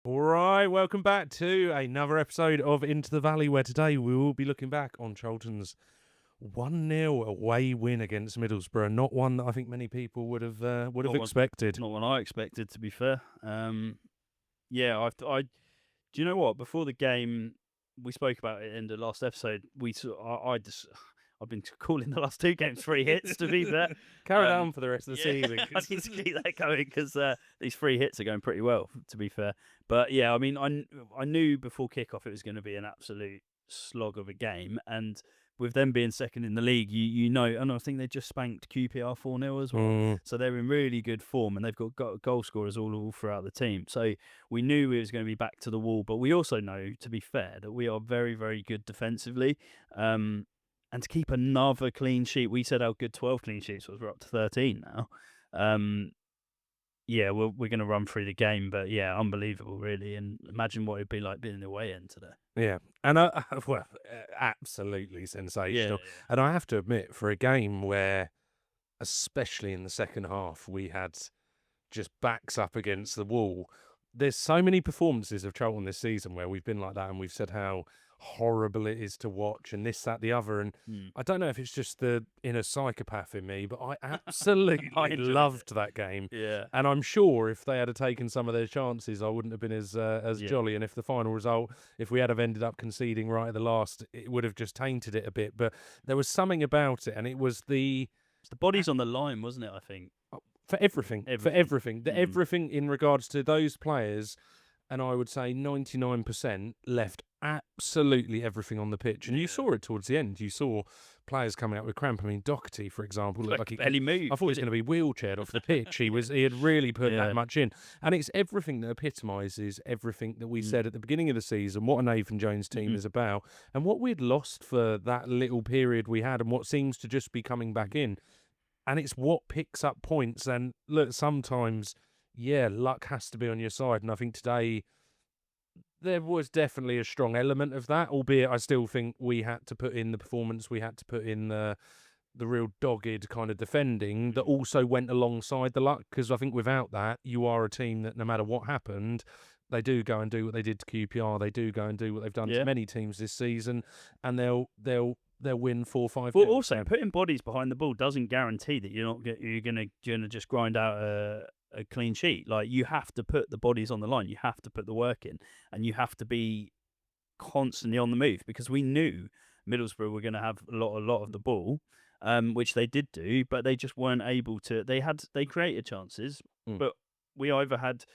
All right, welcome back to another episode of Into the Valley, where today we will be looking back on Charlton's 1-0 away win against Middlesbrough. Not one that I think many people would have expected. Not one I expected, to be fair. Yeah, do you know what? Before the game, we spoke about it in the last episode. I've been calling the last two games 3 hits, to be fair. Carry on for the rest of the season. I need to keep that going because these 3 hits are going pretty well, to be fair. But yeah, I mean, I knew before kickoff it was going to be an absolute slog of a game, and with them being second in the league, you know, and I think they just spanked QPR 4-0 as well. So they're in really good form, and they've got goal scorers all throughout the team. So we knew it was going to be back to the wall, but we also know, to be fair, that we are very, very good defensively. And to keep another clean sheet, we said how good 12 clean sheets was. We're up to 13 now. Yeah, we're going to run through the game, but yeah, unbelievable, really. And imagine what it'd be like being in the away end today. Yeah, and absolutely sensational. Yeah. And I have to admit, for a game where, especially in the second half, we had just backs up against the wall, there's so many performances of Charlton this season where we've been like that, and we've said how horrible it is to watch, and this, that, the other. And I don't know if it's just the inner psychopath in me, but I absolutely loved that game. Yeah. And I'm sure if they had taken some of their chances, I wouldn't have been as jolly. And if the final result, if we had have ended up conceding right at the last, it would have just tainted it a bit. But there was something about it, and it was the bodies on the line, wasn't it, I think? For everything. Everything in regards to those players, and I would say 99% left absolutely everything on the pitch. And you saw it towards the end. You saw players coming out with cramp. I mean, Doherty, for example, looked like he barely moved. I thought he was going to be wheelchaired off the pitch. He had really put that much in. And it's everything that epitomises everything that we said at the beginning of the season, what a Nathan Jones team is about, and what we'd lost for that little period we had, and what seems to just be coming back in. And it's what picks up points. And look, sometimes, luck has to be on your side. And I think today there was definitely a strong element of that, albeit I still think we had to put in the performance, we had to put in the real dogged kind of defending that also went alongside the luck. Because I think without that, you are a team that no matter what happened, they do go and do what they did to QPR. They do go and do what they've done to many teams this season, and they'll win 4-5. Well, also putting bodies behind the ball doesn't guarantee that you're gonna just grind out a clean sheet. Like, you have to put the bodies on the line, you have to put the work in, and you have to be constantly on the move, because we knew Middlesbrough were going to have a lot of the ball, which they did do, but they just weren't able to. They created chances, but we either had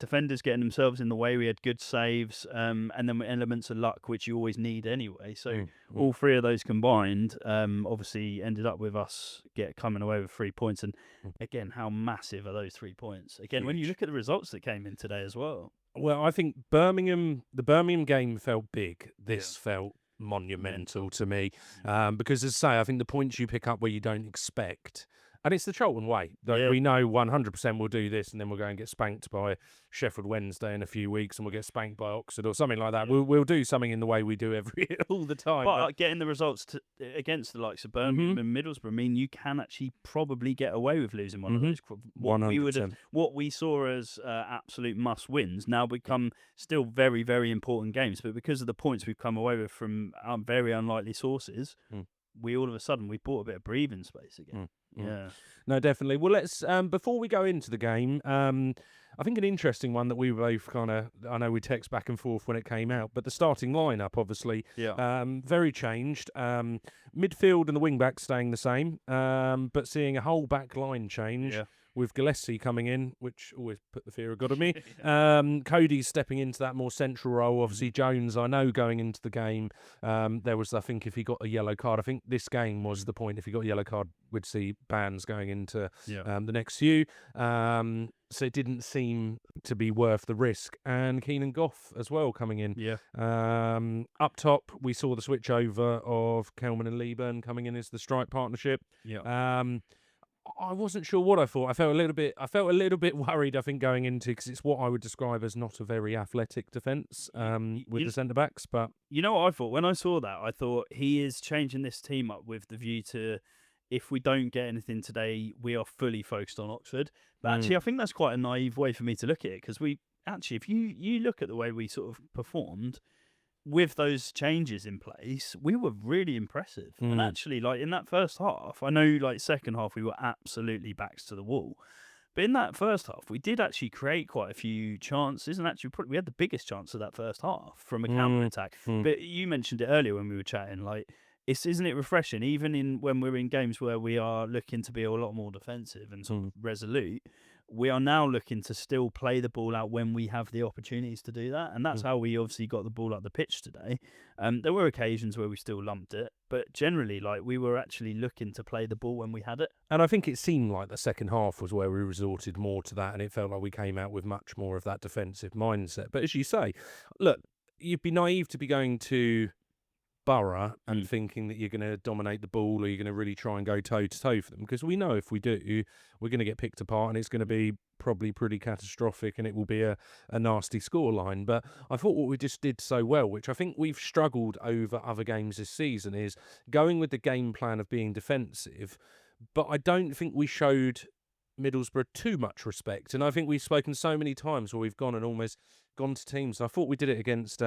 defenders getting themselves in the way, we had good saves, and then elements of luck, which you always need anyway. So all three of those combined obviously ended up with us coming away with 3 points. And again, how massive are those 3 points? Again, when you look at the results that came in today as well. Well, I think the Birmingham game felt big. This felt monumental to me, because, as I say, I think the points you pick up where you don't expect. And it's the Charlton way. We know 100% we'll do this, and then we'll go and get spanked by Sheffield Wednesday in a few weeks, and we'll get spanked by Oxford or something like that. We'll do something in the way we do all the time. But getting the results against the likes of Birmingham and Middlesbrough mean you can actually probably get away with losing one of those. 100%. What we saw as absolute must-wins now become still very, very important games. But because of the points we've come away with from very unlikely sources, we all of a sudden bought a bit of breathing space again. Yeah, no, definitely. Well, let's before we go into the game, I think an interesting one that we both I know we text back and forth when it came out, but the starting lineup, obviously, very changed. Midfield and the wing backs staying the same, but seeing a whole back line change. With Gillespie coming in, which always put the fear of God on me. Cody's stepping into that more central role. Obviously, Jones, I know, going into the game, there was, I think, if he got a yellow card, I think this game was the point. If he got a yellow card, we'd see bans going into the next few. So it didn't seem to be worth the risk. And Keenan Goff as well coming in. Up top, we saw the switch over of Kelman and Leeburn coming in as the strike partnership. I wasn't sure what I thought. I felt a little bit worried, I think, going into, because it's what I would describe as not a very athletic defence with the centre backs. But you know what I thought when I saw that? I thought he is changing this team up with the view to, if we don't get anything today, we are fully focused on Oxford. But actually, I think that's quite a naive way for me to look at it, because we actually, if you look at the way we sort of performed with those changes in place, we were really impressive. And actually, like in that first half, I know like second half we were absolutely backs to the wall. But in that first half, we did actually create quite a few chances, and actually we had the biggest chance of that first half from a counter attack. But you mentioned it earlier when we were chatting, like isn't it refreshing, even when we're in games where we are looking to be a lot more defensive and sort of resolute, we are now looking to still play the ball out when we have the opportunities to do that, and that's how we obviously got the ball up the pitch today. There were occasions where we still lumped it, but generally, like, we were actually looking to play the ball when we had it. And I think it seemed like the second half was where we resorted more to that, and it felt like we came out with much more of that defensive mindset. But as you say, look, you'd be naive to be going to Borough and thinking that you're going to dominate the ball or you're going to really try and go toe-to-toe for them, because we know if we do, we're going to get picked apart and it's going to be probably pretty catastrophic and it will be a nasty scoreline. But I thought what we just did so well, which I think we've struggled over other games this season, is going with the game plan of being defensive, but I don't think we showed Middlesbrough too much respect. And I think we've spoken so many times where we've gone and almost gone to teams. I thought we did it against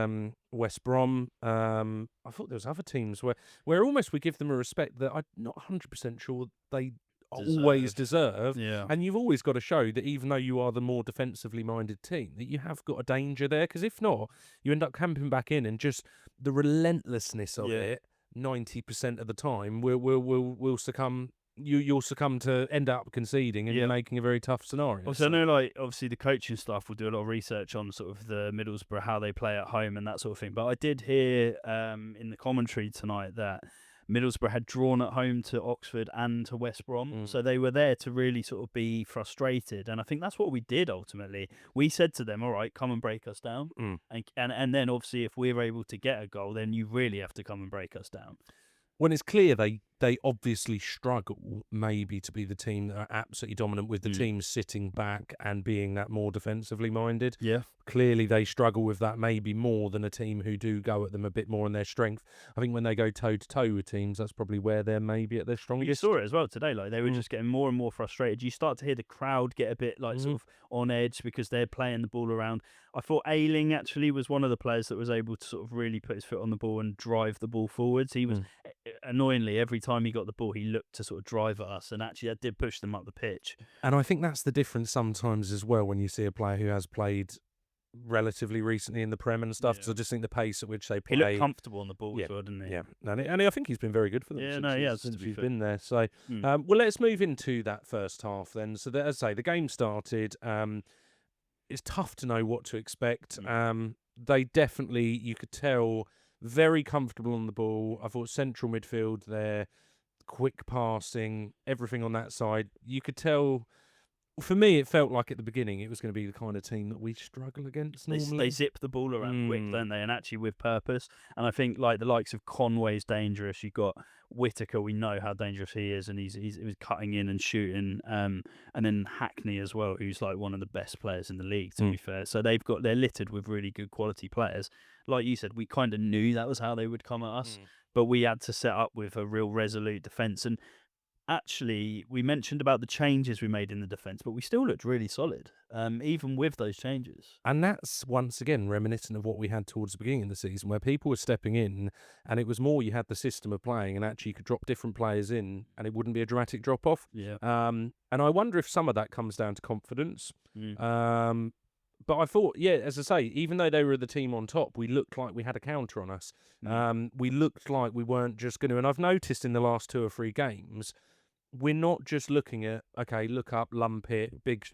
West Brom. I thought there was other teams where almost we give them a respect that I'm not 100% sure they always deserve. Yeah. And you've always got to show that even though you are the more defensively minded team, that you have got a danger there. Because if not, you end up camping back in, and just the relentlessness of it 90% of the time will succumb. You'll succumb to end up conceding, and you're making a very tough scenario. Also, I know, like, obviously the coaching staff will do a lot of research on sort of the Middlesbrough, how they play at home and that sort of thing. But I did hear in the commentary tonight that Middlesbrough had drawn at home to Oxford and to West Brom. So they were there to really sort of be frustrated. And I think that's what we did ultimately. We said to them, all right, come and break us down. And then obviously if we're able to get a goal, then you really have to come and break us down. When it's clear they obviously struggle maybe to be the team that are absolutely dominant, with the teams sitting back and being that more defensively minded. Yeah. Clearly they struggle with that maybe more than a team who do go at them a bit more in their strength. I think when they go toe-to-toe with teams, that's probably where they're maybe at their strongest. You saw it as well today. Like, they were just getting more and more frustrated. You start to hear the crowd get a bit like sort of on edge because they're playing the ball around. I thought Ayling actually was one of the players that was able to sort of really put his foot on the ball and drive the ball forwards. He was annoyingly, every time he got the ball, he looked to sort of drive at us, and actually that did push them up the pitch. And I think that's the difference sometimes as well when you see a player who has played relatively recently in the Prem and stuff, because I just think the pace at which they play. He looked comfortable on the ball as well, didn't he? Yeah, and I think he's been very good for them since he's been there. So, well, let's move into that first half then. So, as I say, the game started. It's tough to know what to expect. They definitely, you could tell, very comfortable on the ball. I thought central midfield there, quick passing, everything on that side. You could tell. For me, it felt like at the beginning it was going to be the kind of team that we struggle against normally. They zip the ball around quick, don't they? And actually with purpose. And I think like the likes of Conway's dangerous. You've got Whittaker, we know how dangerous he is, and he was cutting in and shooting. And then Hackney as well, who's like one of the best players in the league, to be fair. So they're littered with really good quality players. Like you said, we kind of knew that was how they would come at us, but we had to set up with a real resolute defence. And actually, we mentioned about the changes we made in the defence, but we still looked really solid, even with those changes. And that's, once again, reminiscent of what we had towards the beginning of the season, where people were stepping in, and it was more you had the system of playing, and actually you could drop different players in, and it wouldn't be a dramatic drop-off. Yeah. And I wonder if some of that comes down to confidence. But I thought, as I say, even though they were the team on top, we looked like we had a counter on us. We looked like we weren't just going to... And I've noticed in the last 2 or 3 games, we're not just looking at, okay, look up, lump it, big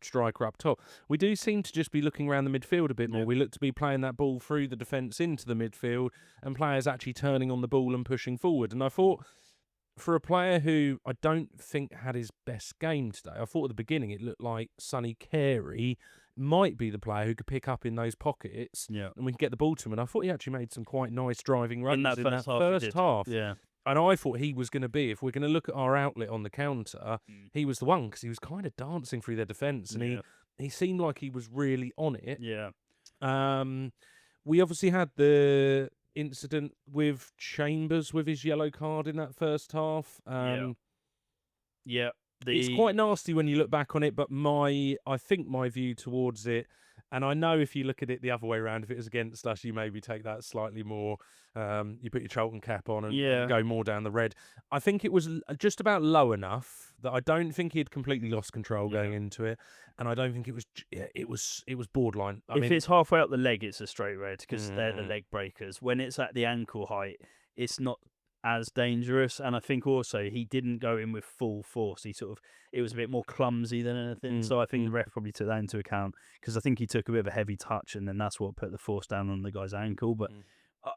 striker up top. We do seem to just be looking around the midfield a bit more. We look to be playing that ball through the defence into the midfield, and players actually turning on the ball and pushing forward. And I thought, for a player who I don't think had his best game today, I thought at the beginning it looked like Sonny Carey might be the player who could pick up in those pockets, and we can get the ball to him. And I thought he actually made some quite nice driving runs in that first half. Yeah. And I thought he was going to be, if we're going to look at our outlet on the counter, he was the one, because he was kind of dancing through their defence, and he seemed like he was really on it. Yeah. We obviously had the incident with Chambers with his yellow card in that first half. It's quite nasty when you look back on it, but I think my view towards it, And I know if you look at it the other way around, if it was against us, you maybe take that slightly more. You put your Charlton cap on and go more down the red. I think it was just about low enough that I don't think he'd completely lost control going into it, and I don't think it was. It was borderline. If it's halfway up the leg, it's a straight red because they're the leg breakers. When it's at the ankle height, it's not as dangerous. And I think also he didn't go in with full force. It was a bit more clumsy than anything. So I think the ref probably took that into account because I think he took a bit of a heavy touch, and then that's what put the force down on the guy's ankle. But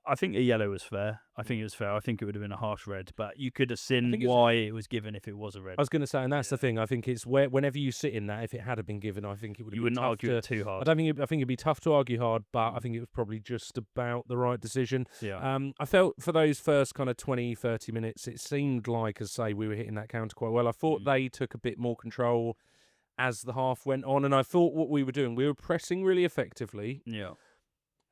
I think a yellow was fair. I think it was fair. I think it would have been a harsh red, but you could have seen why it was given if it was a red. I was going to say, and that's the thing. I think it's whenever you sit in that, if it had been given, I think it would have been tough. You wouldn't argue it too hard. I think it'd be tough to argue hard, but I think it was probably just about the right decision. Yeah. I felt for those first kind of 20, 30 minutes, it seemed like, as say, we were hitting that counter quite well. I thought they took a bit more control as the half went on, and I thought what we were doing, we were pressing really effectively. Yeah.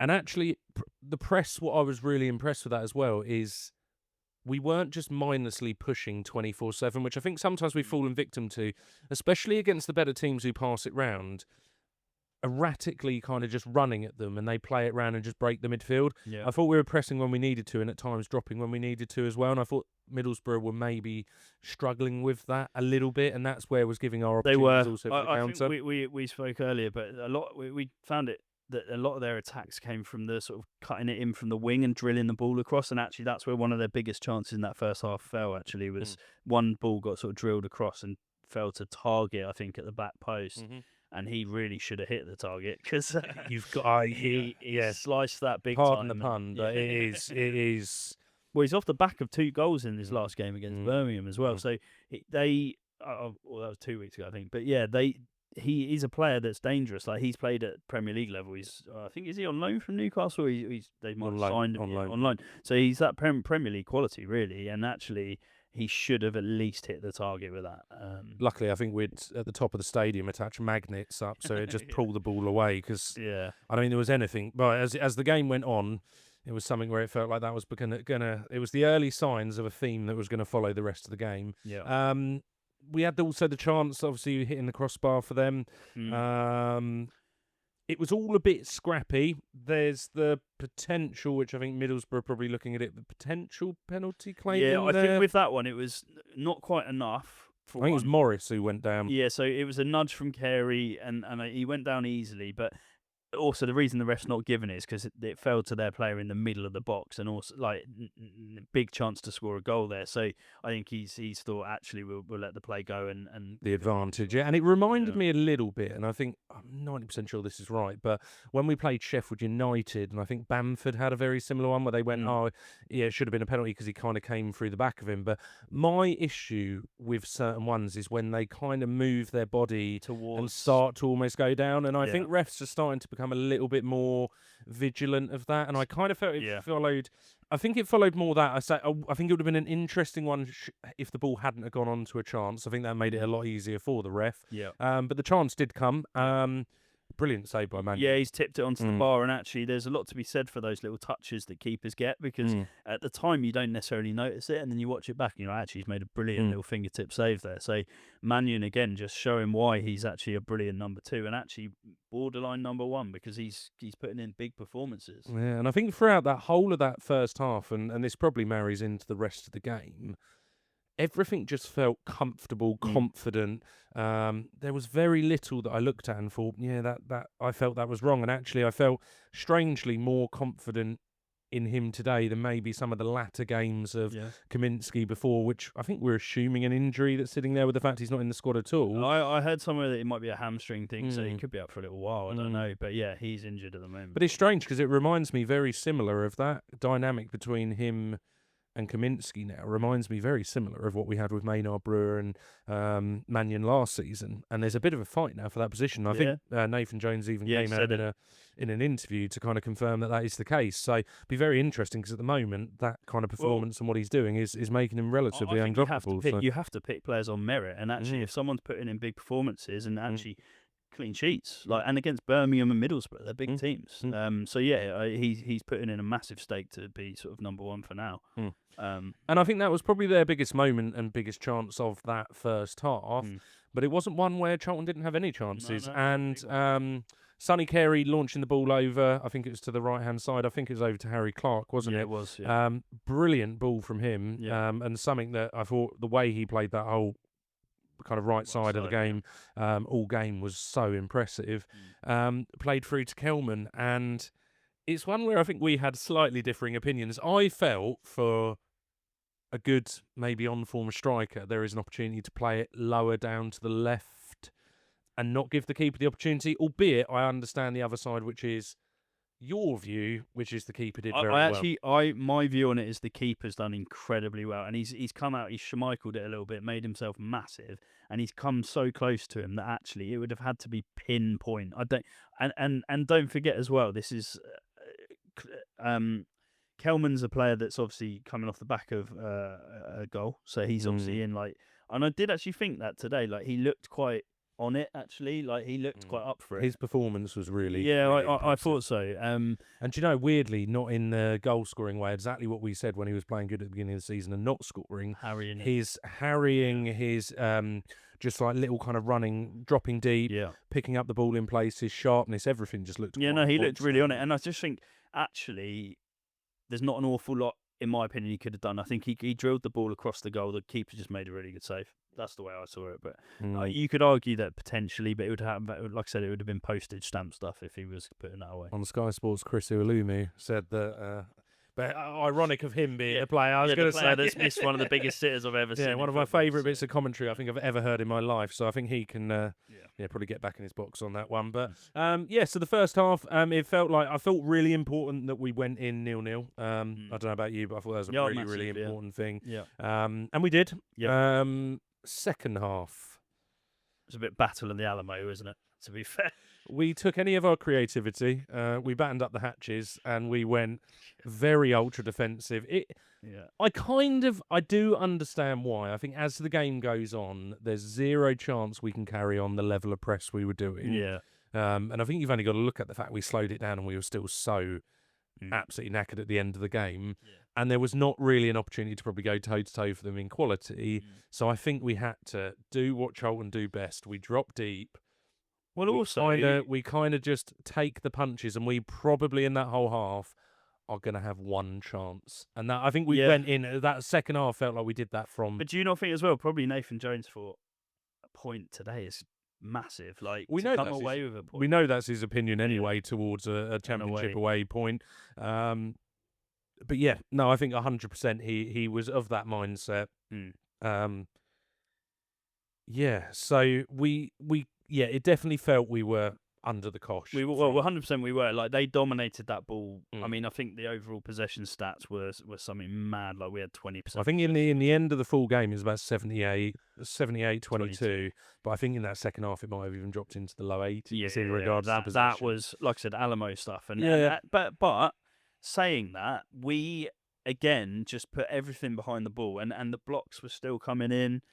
And actually, the press, what I was really impressed with that as well, is we weren't just mindlessly pushing 24/7, which I think sometimes we've fallen victim to, especially against the better teams who pass it round, erratically kind of just running at them, and they play it round and just break the midfield. Yeah. I thought we were pressing when we needed to, and at times dropping when we needed to as well. And I thought Middlesbrough were maybe struggling with that a little bit, and that's where it was giving our opportunities also for the counter. I think we spoke earlier, but a lot we found it that a lot of their attacks came from the sort of cutting it in from the wing and drilling the ball across, and actually that's where one of their biggest chances in that first half fell. Actually, was one ball got sort of drilled across and fell to target, I think, at the back post. And he really should have hit the target because he sliced that big Pardon time. the pun, but it is. Well, he's off the back of 2 goals in his last game against Birmingham as well. So that was 2 weeks ago, I think. But yeah, he's a player that's dangerous. Like, he's played at Premier League level. He's I think, is he on loan from Newcastle? They might have signed him on loan. So he's that Premier League quality, really. And actually, he should have at least hit the target with that. Luckily, I think we'd at the top of the stadium attach magnets up, so it just pulled the ball away. Because I don't think there was anything. But as the game went on, it was something where it felt like that was gonna. It was the early signs of a theme that was going to follow the rest of the game. Yeah. We had also the chance, obviously, hitting the crossbar for them. It was all a bit scrappy. There's the potential, which I think Middlesbrough are probably looking at it, the potential penalty claim. Yeah, I think with that one, it was not quite enough. I think it was Morris who went down. Yeah, so it was a nudge from Carey, and he went down easily, but also the reason the ref's not given it is because it fell to their player in the middle of the box, and also like big chance to score a goal there. So I think he's thought, actually we'll let the play go and the advantage. Yeah, and it reminded me a little bit, and I think I'm 90% sure this is right, but when we played Sheffield United, and I think Bamford had a very similar one where they went, it should have been a penalty because he kind of came through the back of him. But my issue with certain ones is when they kind of move their body towards and start to almost go down, and I think refs are starting to become a little bit more vigilant of that, and I kind of felt it followed. I think it followed more that. I think it would have been an interesting one if the ball hadn't have gone on to a chance. I think that made it a lot easier for the ref. Yeah. But the chance did come. Brilliant save by Mannion. Yeah, he's tipped it onto the bar, and actually there's a lot to be said for those little touches that keepers get, because at the time you don't necessarily notice it, and then you watch it back and you're like, actually he's made a brilliant little fingertip save there. So Mannion, again, just showing why he's actually a brilliant number 2 and actually borderline number 1, because he's putting in big performances. Yeah, and I think throughout that whole of that first half, and this probably marries into the rest of the game, everything just felt comfortable, confident. There was very little that I looked at and thought, that I felt that was wrong. And actually, I felt strangely more confident in him today than maybe some of the latter games of Kaminsky before, which I think we're assuming an injury that's sitting there with the fact he's not in the squad at all. I heard somewhere that it might be a hamstring thing, so he could be out for a little while. I don't know. But yeah, he's injured at the moment. But it's strange because it reminds me very similar of that dynamic between him and Kaminsky now. Reminds me very similar of what we had with Maynard Brewer and Mannion last season. And there's a bit of a fight now for that position. I think Nathan Jones even came out in an interview to kind of confirm that is the case. So it'd be very interesting, because at the moment that kind of performance and what he's doing is making him relatively undroppable. You have to pick players on merit, and actually if someone's putting in big performances and actually clean sheets, and against Birmingham and Middlesbrough, they're big teams. So he's putting in a massive stake to be sort of number 1 for now. And I think that was probably their biggest moment and biggest chance of that first half. but it wasn't one where Charlton didn't have any chances. No, And Sonny Carey launching the ball over, I think it was to the right-hand side. I think it was over to Harry Clark, wasn't it? It was, yeah. Brilliant ball from him, Yeah. and something that I thought the way he played that whole kind of right side of the game, all game was so impressive. Played through to Kelman, and it's one where I think we had slightly differing opinions. I felt for a good, maybe on-form striker, there is an opportunity to play it lower down to the left and not give the keeper the opportunity, albeit I understand the other side, which is your view, which is the keeper did very well. My view on it is the keeper's done incredibly well, and he's come out, he's Schmeicheled it a little bit, made himself massive, and he's come so close to him that actually it would have had to be pinpoint. And don't forget as well, this is Kelman's a player that's obviously coming off the back of a goal, so he's obviously in and I did actually think that today, he looked quite on it, actually. He looked quite up for it. His performance was really I thought so. And you know, weirdly, not in the goal scoring way, exactly what we said when he was playing good at the beginning of the season and not scoring. His just little kind of running, dropping deep, picking up the ball in place, his sharpness, everything just looked he looked really on it. And I just think, actually, there's not an awful lot, in my opinion, he could have done. I think he drilled the ball across the goal. The keeper just made a really good save. That's the way I saw it. But you could argue that potentially, but it would have, like I said, it would have been postage stamp stuff if he was putting that away. On Sky Sports, Chris Uolumu said that. But ironic of him being a player. I was going to say that's missed one of the biggest sitters I've ever seen. Yeah, one of my favourite bits of commentary I think I've ever heard in my life. So I think he can probably get back in his box on that one. But so the first half, it felt I felt really important that we went in 0-0. I don't know about you, but I thought that was a really, massive, really important thing. Yeah. And we did. Yeah. Second half. It's a bit battle in the Alamo, isn't it? To be fair. We took any of our creativity, we battened up the hatches, and we went very ultra defensive. I do understand why. I think as the game goes on, there's zero chance we can carry on the level of press we were doing. Yeah. And I think you've only got to look at the fact we slowed it down and we were still so absolutely knackered at the end of the game. Yeah. And there was not really an opportunity to probably go toe-to-toe for them in quality. So I think we had to do what Charlton do best. We drop deep. Well, we kind of just take the punches, and we probably in that whole half are going to have one chance. And that I think we went in that second half felt like we did that from. But do you not think as well? Probably Nathan Jones thought a point today is massive. We know come away with a point. We know that's his opinion anyway towards a championship away point. But I think 100% he was of that mindset. So we it definitely felt we were under the cosh. 100% we were. They dominated that ball. I mean, I think the overall possession stats were something mad. We had 20%. I think in the end of the full game it was about 78-22. But I think in that second half it might have even dropped into the low 80s in regards to possession. That was, like I said, Alamo stuff. But saying that, we again just put everything behind the ball, and the blocks were still coming in.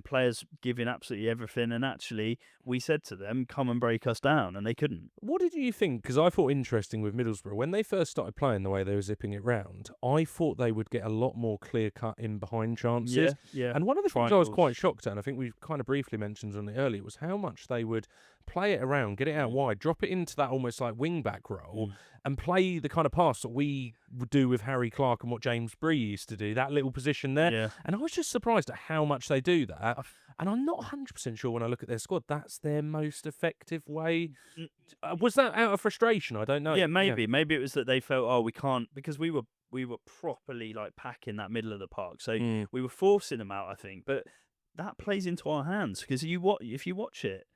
Players giving absolutely everything, and actually we said to them, come and break us down, and they couldn't. What did you think? Because I thought interesting with Middlesbrough, when they first started playing the way they were zipping it round, I thought they would get a lot more clear-cut in behind chances. Yeah. And one of the things I was quite shocked at, and I think we kind of briefly mentioned on it earlier, was how much they would play it around, get it out wide, drop it into that almost like wing-back role, and play the kind of pass that we would do with Harry Clark and what James Bree used to do, that little position there. Yeah. And I was just surprised at how much they do that. And I'm not 100% sure when I look at their squad, that's their most effective way. Was that out of frustration? I don't know. Yeah, maybe. Maybe it was that they felt, we can't, because we were properly packing that middle of the park. So we were forcing them out, I think. But that plays into our hands, because if you watch it,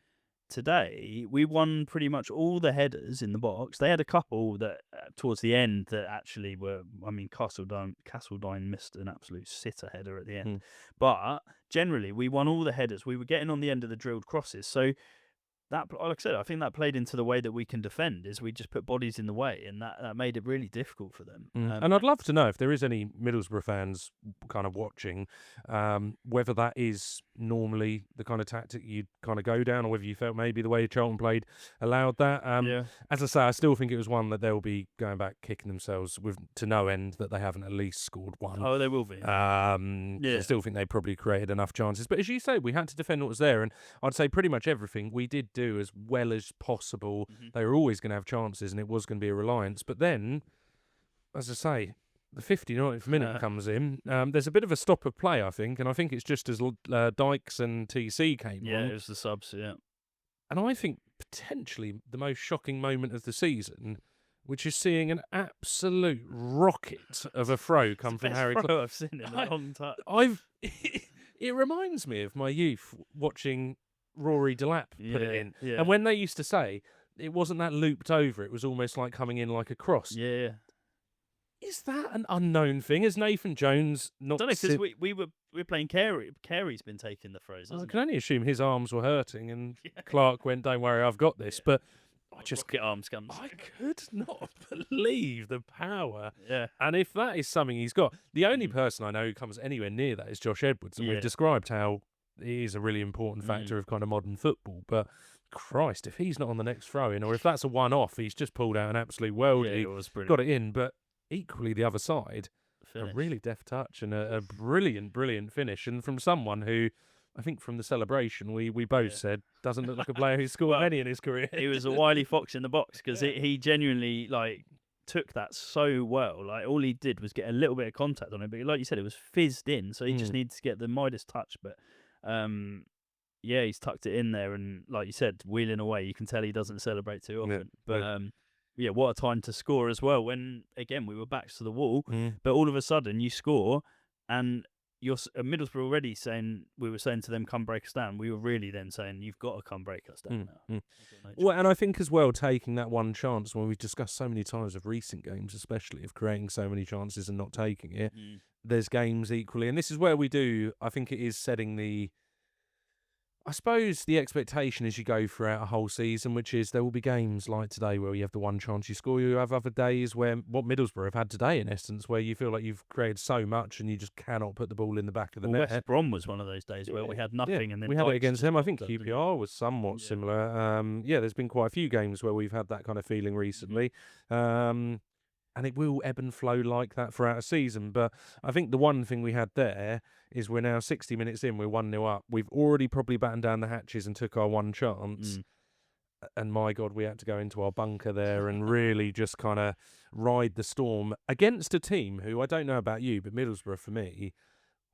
today, we won pretty much all the headers in the box. They had a couple that towards the end that actually were. I mean, Castledine missed an absolute sitter header at the end, but generally we won all the headers. We were getting on the end of the drilled crosses, so that, like I said, I think that played into the way that we can defend. Is we just put bodies in the way, and that made it really difficult for them. And I'd love to know if there is any Middlesbrough fans kind of watching, whether that is normally the kind of tactic you'd kind of go down, or whether you felt maybe the way Charlton played allowed that. As I say, I still think it was one that they'll be going back kicking themselves with to no end that they haven't at least scored one. Oh, they will be. I still think they probably created enough chances. But as you say, we had to defend what was there, and I'd say pretty much everything we did do as well as possible. They were always going to have chances, and it was going to be a reliance. But then, as I say, the 59th minute comes in. There's a bit of a stop of play, I think, and I think it's just as Dykes and TC came on. Yeah, it was the subs, And I think potentially the most shocking moment of the season, which is seeing an absolute rocket of a throw come from Harry Clark. I've seen in a long time. It reminds me of my youth watching Rory Delap put it in. Yeah. And when they used to say it wasn't that looped over, it was almost like coming in like a cross. Yeah. Is that an unknown thing? Has Nathan Jones not? I don't know, because we were playing Carey. Carey's been taking the throws. I can only assume his arms were hurting, and Clark went, "Don't worry, I've got this." But I just rocket arms comes. I could not believe the power. Yeah. And if that is something he's got, the only person I know who comes anywhere near that is Josh Edwards, and we've described how he is a really important factor of kind of modern football. But Christ, if he's not on the next throw-in, or if that's a one-off, he's just pulled out an absolute worldie, it was brilliant. got it in, but. Equally, the other side, a really deft touch and a brilliant finish. And from someone who, I think from the celebration, we both said, doesn't look like a player who's scored many in his career. He was a wily fox in the box, because he genuinely, took that so well. All he did was get a little bit of contact on it. But like you said, it was fizzed in, so he just needs to get the Midas touch. But, he's tucked it in there. And like you said, wheeling away, you can tell he doesn't celebrate too often. But... what a time to score as well, when, again, we were backs to the wall, but all of a sudden you score, and you're Middlesbrough already saying, we were saying to them, come break us down. We were really then saying, you've got to come break us down now. Well, and I think as well, taking that one chance, when we've discussed so many times of recent games, especially of creating so many chances and not taking it, there's games equally, and this is where we do, I think it is setting the... I suppose the expectation as you go throughout a whole season, which is there will be games like today where you have the one chance you score. You have other days where, what Middlesbrough have had today, in essence, where you feel like you've created so much and you just cannot put the ball in the back of the net. West Brom was one of those days where we had nothing, and then we had it against them. I think QPR was somewhat similar. There's been quite a few games where we've had that kind of feeling recently. And it will ebb and flow like that throughout a season. But I think the one thing we had there is we're now 60 minutes in, we're 1-0 up. We've already probably battened down the hatches and took our one chance. And my God, we had to go into our bunker there and really just kind of ride the storm against a team who, I don't know about you, but Middlesbrough for me,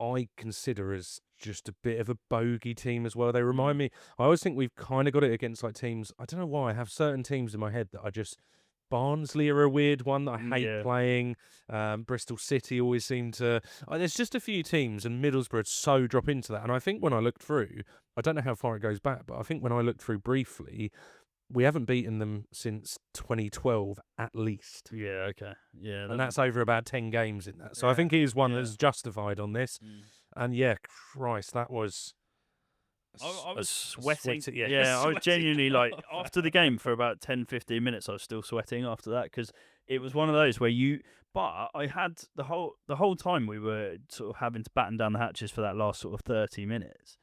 I consider as just a bit of a bogey team as well. They remind me, I always think we've kind of got it against like teams, I don't know why, I have certain teams in my head that I just... Barnsley are a weird one that I hate playing. Bristol City always seem to... there's just a few teams, and Middlesbrough so drop into that. And I think when I looked through, I don't know how far it goes back, but I think when I looked through briefly, we haven't beaten them since 2012 at least. Yeah, okay. Yeah, and that's over about 10 games in that. So I think it is one that's justified on this. And Christ, that was... I was sweating. I was genuinely after the game for about 10-15 minutes, I was still sweating after that, because it was one of those where but I had the whole time we were sort of having to batten down the hatches for that last sort of 30 minutes.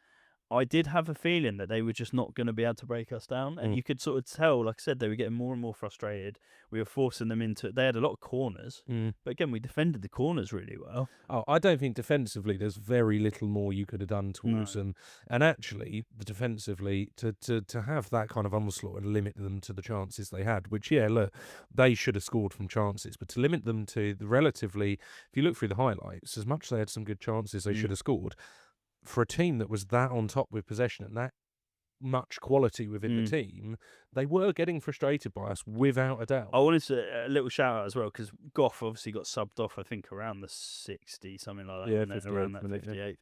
I did have a feeling that they were just not going to be able to break us down. And you could sort of tell, like I said, they were getting more and more frustrated. We were forcing them into... They had a lot of corners. But again, we defended the corners really well. Oh, I don't think defensively there's very little more you could have done towards them. And actually, defensively, to have that kind of onslaught and limit them to the chances they had, which, look, they should have scored from chances. But to limit them to the relatively... If you look through the highlights, as much as they had some good chances they should have scored... For a team that was that on top with possession and that much quality within the team, they were getting frustrated by us without a doubt. I wanted to a little shout out as well, because Goff obviously got subbed off, I think, around the 60, something like that. Yeah, around that 58.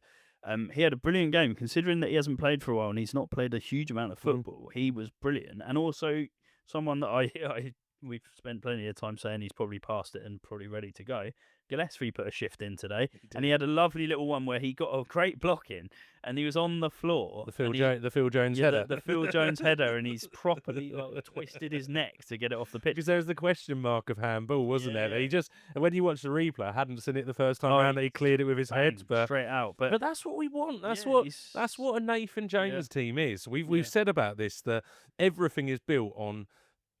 He had a brilliant game, considering that he hasn't played for a while and he's not played a huge amount of football. He was brilliant, and also someone that I we've spent plenty of time saying he's probably past it and probably ready to go. Gillespie put a shift in today, and he had a lovely little one where he got a great block in, and he was on the floor. The Phil Jones header. The Phil Jones header, and he's properly twisted his neck to get it off the pitch. Because there was the question mark of handball, wasn't there? He just, when you watch the replay, I hadn't seen it the first time around that he cleared it with his head, but straight out. But that's what we want. That's what a Nathan James team is. We've said about this that everything is built on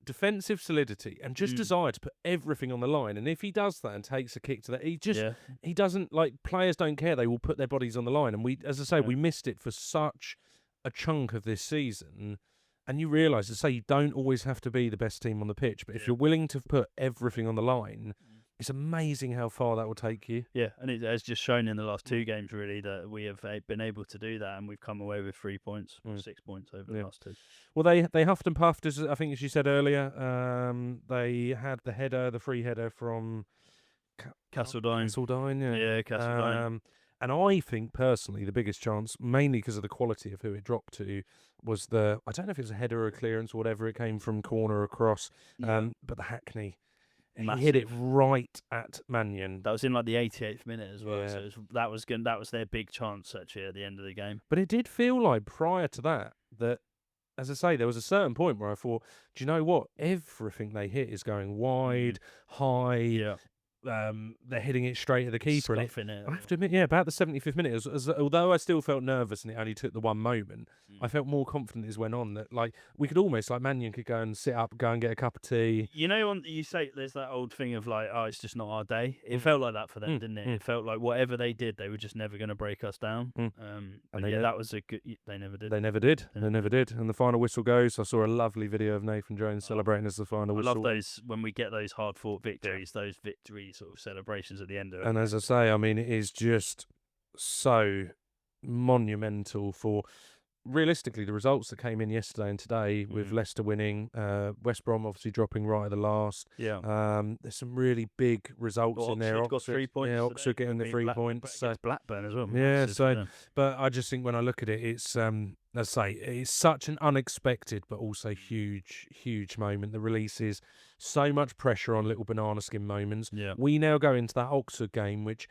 defensive solidity and just desire to put everything on the line. And if he does that and takes a kick to that, he doesn't, like, players don't care. They will put their bodies on the line. And we, as I say, we missed it for such a chunk of this season. And you realise, as I say, you don't always have to be the best team on the pitch, but if you're willing to put everything on the line, it's amazing how far that will take you. Yeah, and it has just shown in the last 2 games, really, that we have been able to do that, and we've come away with 3 points, or 6 points over the last 2. Well, they huffed and puffed, as I think as you said earlier. They had the free header from Castledine. Castledine. And I think, personally, the biggest chance, mainly because of the quality of who it dropped to, was I don't know if it was a header or a clearance or whatever, it came from corner across, but the Hackney. He hit it right at Mannion. That was in like the 88th minute as well. So that was their big chance actually at the end of the game. But it did feel like prior to that, as I say, there was a certain point where I thought, do you know what? Everything they hit is going wide, high. Yeah. They're hitting it straight at the keeper. I have to admit, about the 75th minute, although I still felt nervous and it only took the one moment, I felt more confident as went on that, like, we could almost, like, Mannion could go and sit up, go and get a cup of tea. You know, you say there's that old thing of like, oh, it's just not our day. It felt like that for them, didn't it? It felt like whatever they did, they were just never going to break us down. And that was a good. They never did. They never did. And the final whistle goes. I saw a lovely video of Nathan Jones celebrating as the final whistle. I love those when we get those hard-fought victories, those victory sort of celebrations at the end of it. And as I say, I mean, it is just so monumental for, realistically, the results that came in yesterday and today, with Leicester winning, West Brom obviously dropping right at the last. There's some really big results in there. Oxford got 3 points. Yeah, Oxford getting the 3 points. So Blackburn as well. Yeah, but I just think when I look at it, it's let's say it's such an unexpected but also huge moment. The release is so much pressure on little banana skin moments. We now go into that Oxford game, which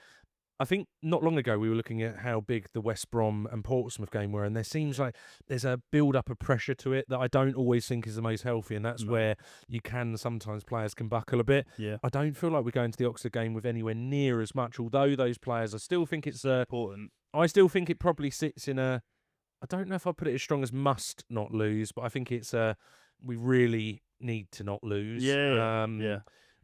I think not long ago we were looking at how big the West Brom and Portsmouth game were, and there seems like there's a build-up of pressure to it that I don't always think is the most healthy, and that's where you can sometimes players can buckle a bit. I don't feel like we're going to the Oxford game with anywhere near as much, although those players, I still think it's important. I still think it probably sits in a, I don't know if I put it as strong as must not lose, but I think it's we really need to not lose.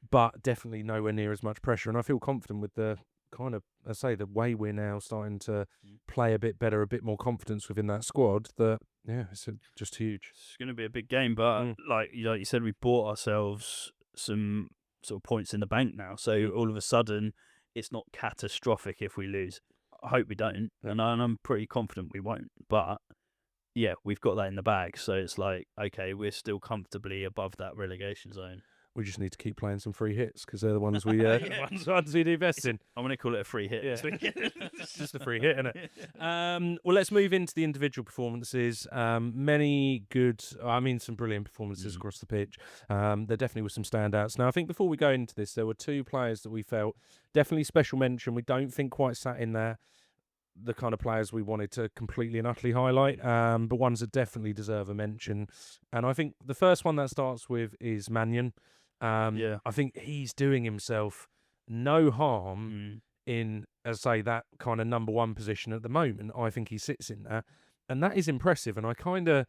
But definitely nowhere near as much pressure, and I feel confident with the kind of, I say, the way we're now starting to play a bit better, a bit more confidence within that squad, that it's just huge. It's going to be a big game, but like you said, we bought ourselves some sort of points in the bank now, so all of a sudden it's not catastrophic if we lose. I hope we don't, and I'm pretty confident we won't, but we've got that in the bag, so it's like, okay, we're still comfortably above that relegation zone. We just need to keep playing some free hits, because they're the ones we ones we do best in. I'm going to call it a free hit. It's just a free hit, isn't it? Well, let's move into the individual performances. Many good, some brilliant performances across the pitch. There definitely were some standouts. Now, I think before we go into this, there were 2 players that we felt definitely special mention. We don't think quite sat in there the kind of players we wanted to completely and utterly highlight, but ones that definitely deserve a mention. And I think the first one that starts with is Mannion. I think he's doing himself no harm in, as I say, that kind of number 1 position at the moment. I think he sits in that, and that is impressive. And I kind of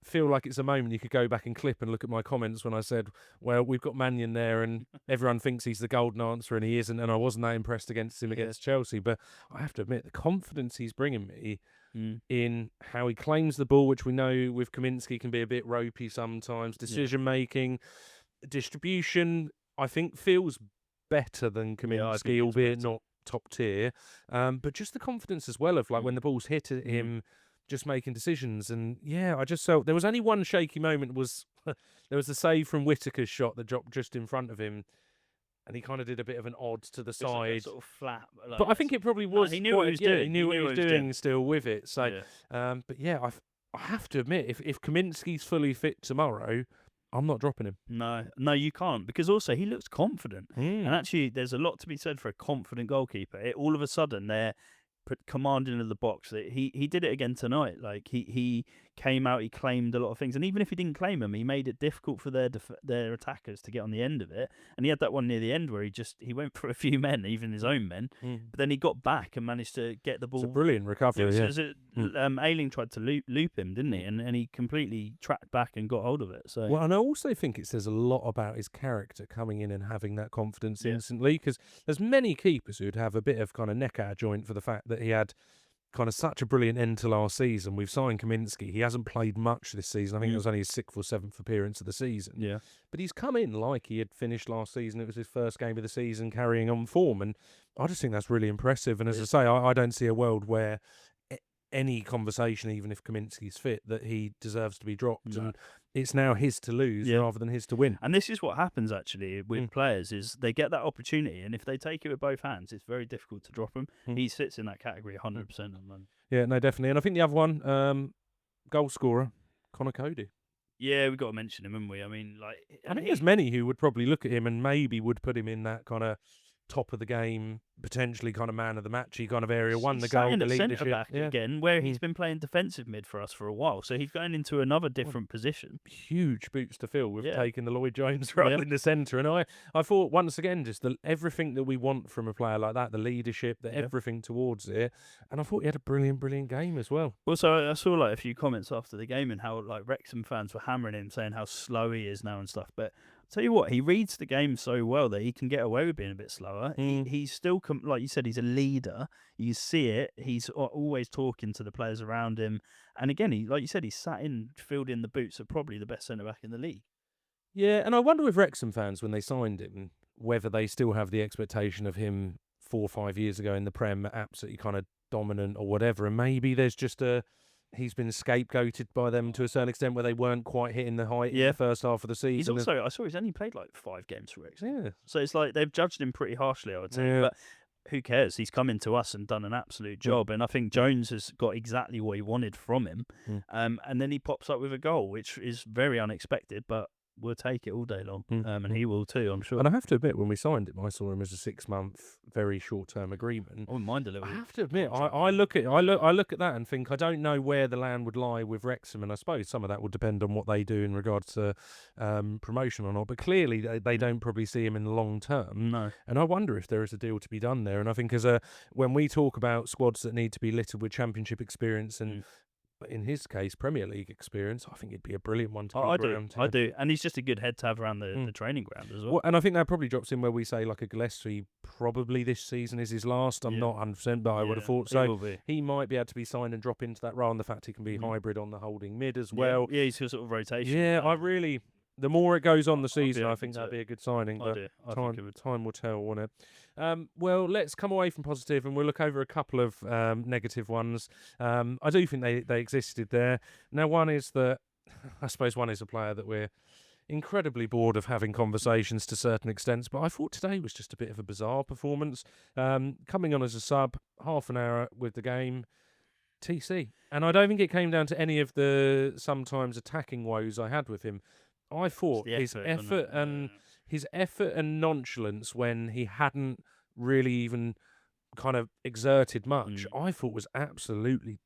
feel like it's a moment you could go back and clip and look at my comments when I said, well, we've got Mannion there and everyone thinks he's the golden answer and he isn't, and I wasn't that impressed against him against Chelsea. But I have to admit, the confidence he's bringing me in how he claims the ball, which we know with Kaminsky can be a bit ropey sometimes, decision-making, distribution, I think feels better than Kaminsky, albeit not top tier. But just the confidence as well of, like, when the ball's hit at him, just making decisions. And I just felt there was only one shaky moment, was there was the save from Whittaker's shot that dropped just in front of him, and he kind of did a bit of an odd to the side, like sort of flat. Like, but I think it probably was. He knew what he was doing. He knew what he was doing still with it. So, but I have to admit, if Kaminsky's fully fit tomorrow, I'm not dropping him. No, you can't, because also he looks confident. And actually, there's a lot to be said for a confident goalkeeper. All of a sudden, they're commanding of the box. He did it again tonight. Like he came out, he claimed a lot of things, and even if he didn't claim them, he made it difficult for their attackers to get on the end of it. And he had that one near the end where he went for a few men, even his own men, but then he got back and managed to get the ball. It's a brilliant recovery. Ayling tried to loop him, didn't he? And he completely tracked back and got hold of it. So and I also think it says a lot about his character coming in and having that confidence instantly, because there's many keepers who'd have a bit of kind of neck out of joint for the fact that he had kind of such a brilliant end to last season. We've signed Kaminsky. He hasn't played much this season. I think it was only his 6th or 7th appearance of the season. Yeah. But he's come in like he had finished last season. It was his first game of the season, carrying on form. And I just think that's really impressive. And as I say, I don't see a world where any conversation, even if Kaminsky's fit, that he deserves to be dropped. No. And it's now his to lose rather than his to win. And this is what happens actually with players, is they get that opportunity, and if they take it with both hands, it's very difficult to drop him. He sits in that category 100% on them. Yeah, no, definitely. And I think the other one, goal scorer, Connor Cody. Yeah, we've got to mention him, haven't we? I mean, I think there's many who would probably look at him and maybe would put him in that kind of top of the game, potentially kind of man of the matchy kind of area. Won the goal, the leadership back again, where he's been playing defensive mid for us for a while, so he's going into another different position. Huge boots to fill with taking the Lloyd Jones role in the centre, and I thought once again just everything that we want from a player like that, the leadership, everything towards it, and I thought he had a brilliant game as well. Also, I saw a few comments after the game and how Wrexham fans were hammering him, saying how slow he is now and stuff, but tell you what, he reads the game so well that he can get away with being a bit slower. He's still, like you said, he's a leader. You see it. He's always talking to the players around him. And again, like you said, he's filled in the boots of probably the best centre-back in the league. Yeah, and I wonder with Wrexham fans, when they signed him, whether they still have the expectation of him 4 or 5 years ago in the Prem, absolutely kind of dominant or whatever. And maybe there's just he's been scapegoated by them to a certain extent, where they weren't quite hitting the height in the first half of the season. I saw he's only played 5 games for Wrexham. Yeah. So it's like they've judged him pretty harshly, I would say. Yeah. But who cares? He's come into us and done an absolute job. And I think Jones has got exactly what he wanted from him. And then he pops up with a goal, which is very unexpected, but we'll take it all day long, and he will too, I'm sure. And I have to admit, when we signed him, I saw him as a 6-month, very short-term agreement. I wouldn't mind a little. I have to admit, I look at that and think I don't know where the land would lie with Wrexham, and I suppose some of that will depend on what they do in regards to promotion or not. But clearly, they don't probably see him in the long term. No. And I wonder if there is a deal to be done there. And I think when we talk about squads that need to be littered with Championship experience and in his case, Premier League experience, I think it'd be a brilliant one to keep around. I do. And he's just a good head to have around the training ground as well. And I think that probably drops in where we say like a Gillespie probably this season is his last. I'm not 100%, but I would have thought so. He might be able to be signed and drop into that role, and the fact he can be hybrid on the holding mid as well. Yeah, he's sort of rotation. Yeah, the more it goes on the season, I think that'd be a good signing. But time will tell, won't it? Well, let's come away from positive and we'll look over a couple of negative ones. I do think they existed there. Now, one is a player that we're incredibly bored of having conversations to certain extents, but I thought today was just a bit of a bizarre performance. Coming on as a sub, half an hour with the game, TC. And I don't think it came down to any of the sometimes attacking woes I had with him. I thought his effort and nonchalance when he hadn't really even kind of exerted much, I thought was absolutely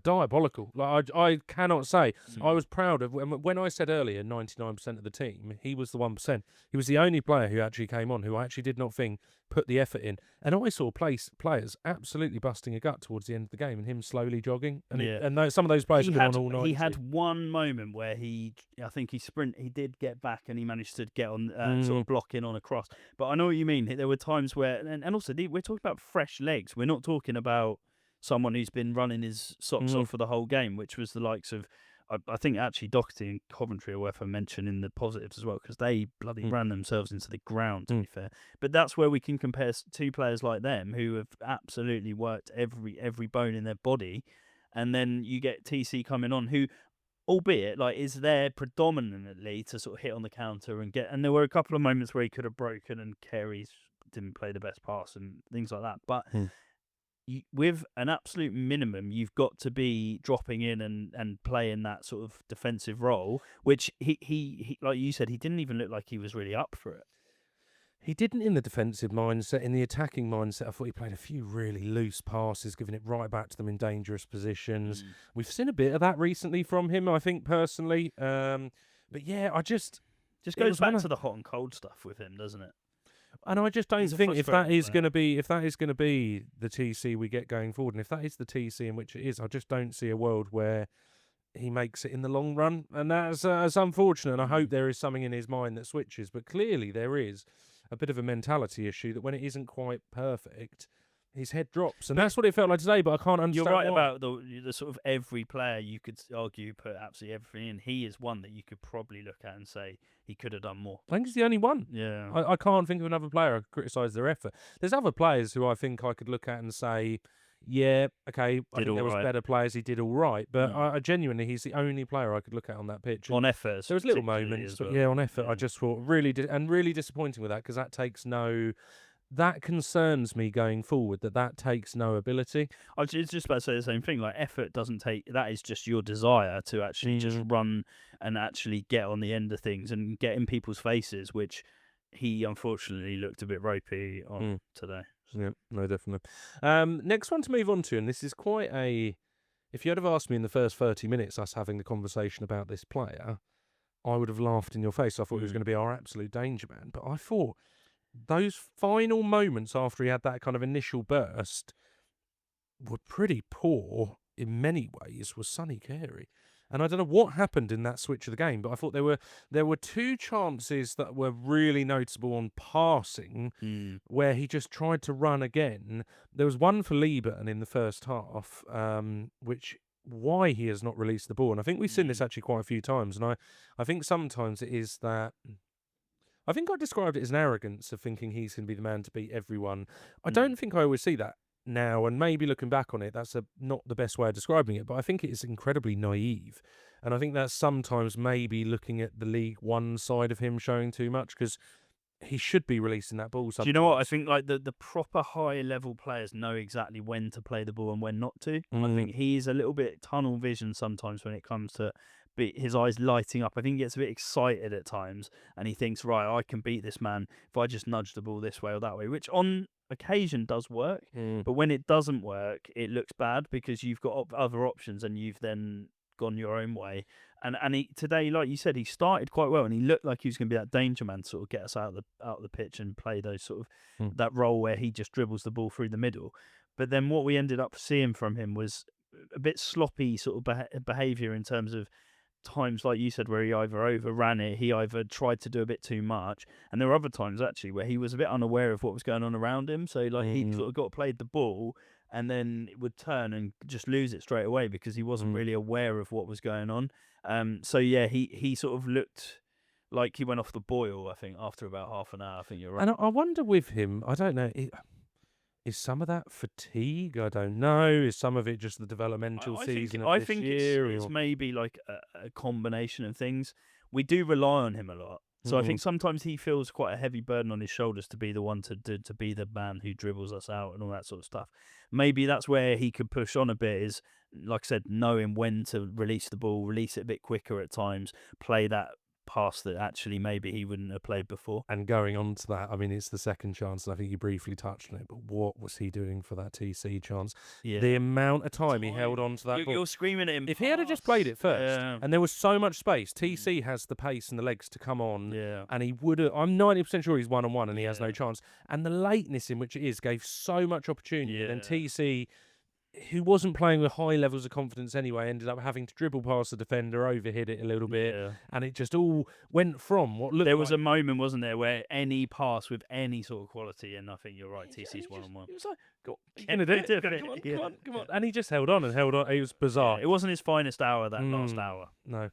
diabolical. I cannot say. I was proud of when I said earlier 99% of the team, he was the 1%. He was the only player who actually came on who I actually did not think put the effort in. And I saw players absolutely busting a gut towards the end of the game and him slowly jogging. And some of those players have been on all night. He had one moment where he did get back and he managed to get on sort of block in on a cross. But I know what you mean. There were times where, and also we're talking about fresh legs. We're not talking about someone who's been running his socks off for the whole game, which was the likes of, I think actually Doherty and Coventry are worth a mention in the positives as well, because they bloody ran themselves into the ground, to be fair. But that's where we can compare 2 players like them who have absolutely worked every bone in their body, and then you get TC coming on who, albeit is there predominantly to sort of hit on the counter and there were a couple of moments where he could have broken and Carey didn't play the best pass and things like that, but with an absolute minimum, you've got to be dropping in and playing that sort of defensive role, which he like you said, he didn't even look like he was really up for it. He didn't in the defensive mindset. In the attacking mindset, I thought he played a few really loose passes, giving it right back to them in dangerous positions. We've seen a bit of that recently from him, I think, personally. But yeah, I just goes back to the hot and cold stuff with him, doesn't it? And I just don't think if that is going to be the TC we get going forward, and if that is the TC in which it is, I just don't see a world where he makes it in the long run, and that's unfortunate. And I hope there is something in his mind that switches, but clearly there is a bit of a mentality issue that when it isn't quite perfect, his head drops, and that's what it felt like today. But I can't understand. You're right why. about the sort of every player you could argue put absolutely everything in. He is one that you could probably look at and say he could have done more. I think he's the only one. Yeah, I can't think of another player I could criticise their effort. There's other players who I think I could look at and say, yeah, okay, I think there was better players. He did all right, but I genuinely, he's the only player I could look at on that pitch. On effort, there was little moments, but yeah, on effort, I just thought really really disappointing with that, because that concerns me going forward. That takes no ability. I was just about to say the same thing. Like, effort doesn't take. That is just your desire to actually just run and actually get on the end of things and get in people's faces, which he unfortunately looked a bit ropey on today. Yeah, no, definitely. Next one to move on to, and this is quite a... If you had have asked me in the first 30 minutes, us having the conversation about this player, I would have laughed in your face. I thought he was going to be our absolute danger man. But I thought those final moments after he had that kind of initial burst were pretty poor in many ways, was Sonny Carey. And I don't know what happened in that switch of the game, but I thought there were two chances that were really noticeable on passing where he just tried to run again. There was one for Lieberton in the first half, which why he has not released the ball. And I think we've seen this actually quite a few times. And I think sometimes it is that... I think I described it as an arrogance of thinking he's going to be the man to beat everyone. I don't think I always see that now, and maybe looking back on it, that's not the best way of describing it, but I think it is incredibly naive. And I think that's sometimes maybe looking at the League One side of him showing too much, because he should be releasing that ball sometimes. Do you know what? I think like the proper high-level players know exactly when to play the ball and when not to. I think he's a little bit tunnel vision sometimes when it comes to his eyes lighting up. I think he gets a bit excited at times, and he thinks, right, I can beat this man if I just nudge the ball this way or that way, which on occasion does work. But when it doesn't work, it looks bad because you've got other options and you've then gone your own way. And today, like you said, he started quite well, and he looked like he was going to be that danger man, sort of get us out of the pitch and play those sort of that role where he just dribbles the ball through the middle. But then what we ended up seeing from him was a bit sloppy sort of behaviour in terms of times, like you said, where he either overran it, he either tried to do a bit too much, and there were other times actually where he was a bit unaware of what was going on around him. So like he sort of played the ball and then it would turn and just lose it straight away because he wasn't really aware of what was going on. So yeah, he sort of looked like he went off the boil, I think, after about half an hour. I think you're right. And I wonder with him, I don't know, is some of that fatigue? I don't know. Is some of it just the developmental season of this year? I think it's maybe like a combination of things. We do rely on him a lot. So I think sometimes he feels quite a heavy burden on his shoulders to be the one to be the man who dribbles us out and all that sort of stuff. Maybe that's where he could push on a bit, is, like I said, knowing when to release the ball, release it a bit quicker at times, play that pass that actually maybe he wouldn't have played before. And going on to that, I mean, it's the second chance, and I think you briefly touched on it, but what was he doing for that TC chance? Yeah. The amount of time he held on to that ball. You're screaming at him. If he had just played it first, and there was so much space, TC has the pace and the legs to come on, and he would have... I'm 90% sure he's one-on-one and he has no chance. And the lateness in which it is gave so much opportunity. And then TC, who wasn't playing with high levels of confidence anyway, ended up having to dribble past the defender, overhit it a little bit, and it just all went from what looked... There was a moment, wasn't there, where any pass with any sort of quality, and I think you're right, TC's one-on-one. He was like, come on. And he just held on. It was bizarre. Yeah, it wasn't his finest hour, that last hour. No.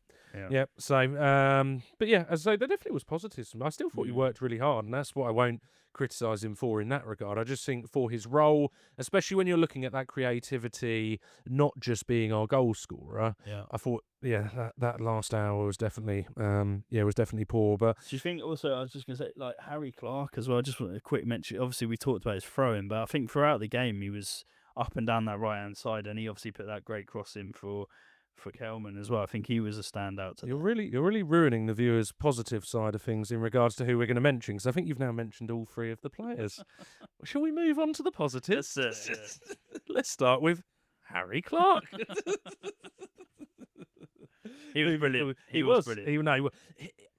Yeah. So, but yeah, as I say, there definitely was positives. I still thought he worked really hard, and that's what I won't criticise him for in that regard. I just think for his role, especially when you're looking at that creativity, not just being our goal scorer, I thought, that last hour was definitely, poor. But do you think also, I was just going to say, like Harry Clark as well, I just want a quick mention. Obviously, we talked about his throwing, but I think throughout the game, he was... up and down that right hand side, and he obviously put that great cross in for Kelman as well. I think he was a standout. You're really ruining the viewers' positive side of things in regards to who we're going to mention, because I think you've now mentioned all 3 of the players. Shall we move on to the positives? Let's start with Harry Clark. He was brilliant. He was brilliant.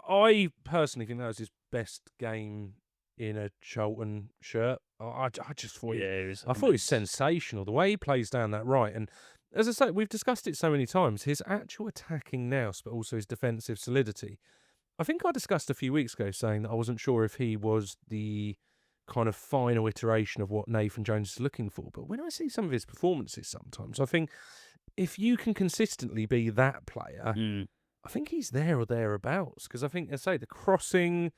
I personally think that was his best game in a Charlton shirt. I just thought I thought he was sensational. The way he plays down that right, and as I say, we've discussed it so many times. His actual attacking nous, but also his defensive solidity. I think I discussed a few weeks ago saying that I wasn't sure if he was the kind of final iteration of what Nathan Jones is looking for. But when I see some of his performances sometimes, I think if you can consistently be that player, I think he's there or thereabouts. Because I think, as I say, the crossing,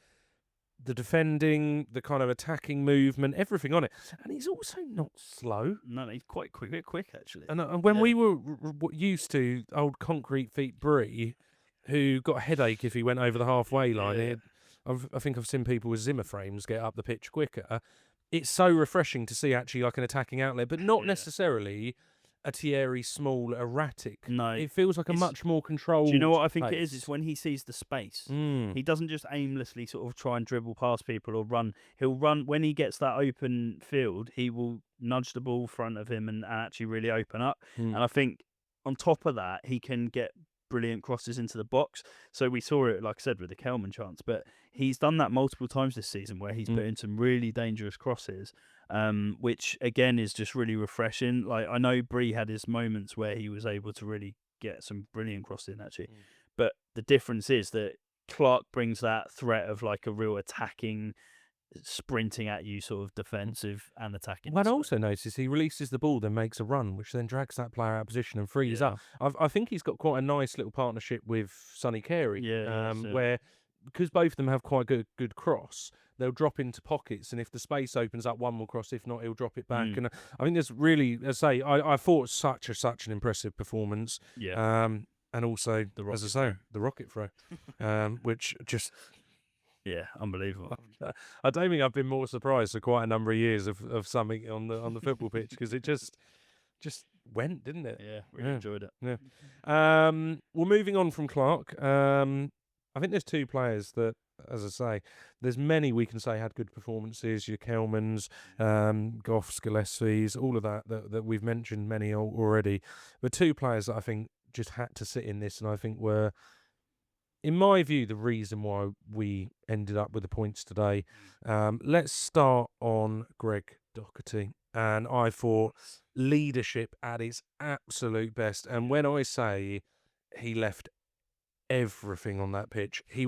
the defending, the kind of attacking movement, everything on it. And he's also not slow. No, he's quite quick actually. And when we were used to old concrete feet Brie, who got a headache if he went over the halfway line, I think I've seen people with Zimmer frames get up the pitch quicker. It's so refreshing to see actually like an attacking outlet, but not necessarily a Thierry small, erratic. No. It feels like a much more controlled. Do you know what I think pace. it is? It's when he sees the space. He doesn't just aimlessly sort of try and dribble past people or run. He'll run when he gets that open field, he will nudge the ball in front of him and actually really open up. And I think on top of that, he can get brilliant crosses into the box. So we saw it, like I said, with the Kelman chance, but he's done that multiple times this season where he's put in some really dangerous crosses, which again is just really refreshing. Like I know Brie had his moments where he was able to really get some brilliant crossing actually, but the difference is that Clark brings that threat of like a real attacking, sprinting at you sort of defensive and attacking. Well, I also notice he releases the ball, then makes a run, which then drags that player out of position and frees up. I think he's got quite a nice little partnership with Sonny Carey, where because both of them have quite good cross, they'll drop into pockets, and if the space opens up, one will cross. If not, he'll drop it back. And I think there's really, as I say, I thought such an impressive performance. And also, as I say, the rocket throw, which just. Yeah, unbelievable. I don't think I've been more surprised for quite a number of years of something on the football pitch, because it just went, didn't it? Yeah, really enjoyed it. Yeah. Well, moving on from Clark, I think there's 2 players that, as I say, there's many we can say had good performances. Your Kelmans, Goffs, Gillespie's, all of that we've mentioned many already. But 2 players that I think just had to sit in this, and I think were, in my view, the reason why we ended up with the points today. Let's start on Greg Doherty. And I thought leadership at its absolute best. And when I say he left everything on that pitch, he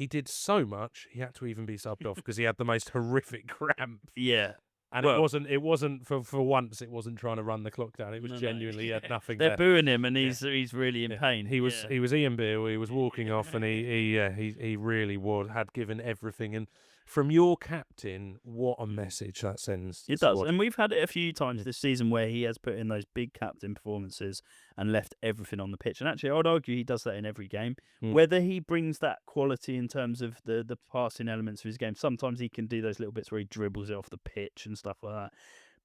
did so much, he had to even be subbed off because he had the most horrific cramp. Yeah. And it wasn't for once. It wasn't trying to run the clock down. It was genuinely he had nothing. They're booing him, and he's really in pain. He was Ian Beale. He was walking off, and he really had given everything. And from your captain, what a message that sends. It does, and we've had it a few times this season where he has put in those big captain performances and left everything on the pitch. And actually, I would argue he does that in every game. Whether he brings that quality in terms of the passing elements of his game, sometimes he can do those little bits where he dribbles it off the pitch and stuff like that.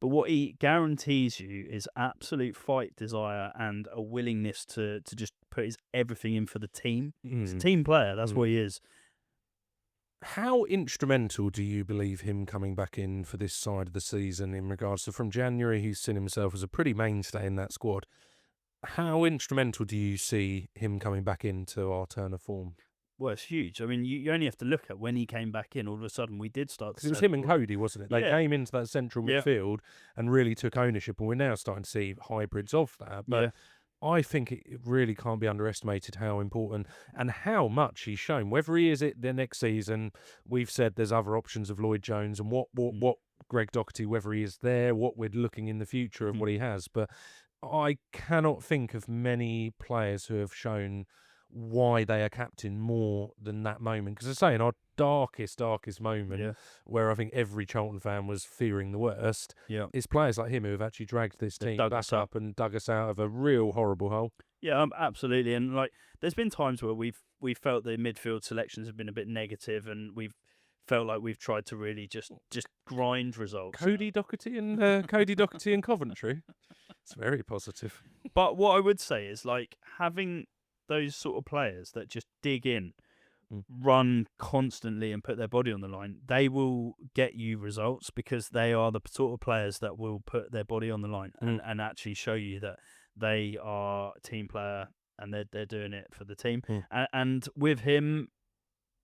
But what he guarantees you is absolute fight desire and a willingness to just put his everything in for the team. He's a team player. That's what he is. How instrumental do you believe him coming back in for this side of the season in regards to, from January, he's seen himself as a pretty mainstay in that squad. How instrumental do you see him coming back into our turn of form? Well, it's huge. I mean, you only have to look at when he came back in. All of a sudden, we did start. Because it was him and Cody, wasn't it? They came into that central midfield and really took ownership, and we're now starting to see hybrids of that. But I think it really can't be underestimated how important and how much he's shown. Whether he is it the next season, we've said there's other options of Lloyd Jones and what Greg Doherty, whether he is there, what we're looking in the future of what he has. But I cannot think of many players who have shown why they are captain more than that moment. Because I say, in our darkest moment, where I think every Charlton fan was fearing the worst, it's players like him who have actually dragged this team back up and dug us out of a real horrible hole. Yeah, absolutely. And like, there's been times where we've felt the midfield selections have been a bit negative, and we've felt like we've tried to really just grind results. Cody Doherty and Coventry. It's very positive. But what I would say is, like, having those sort of players that just dig in, run constantly and put their body on the line, they will get you results, because they are the sort of players that will put their body on the line and actually show you that they are a team player and they're doing it for the team. And with him,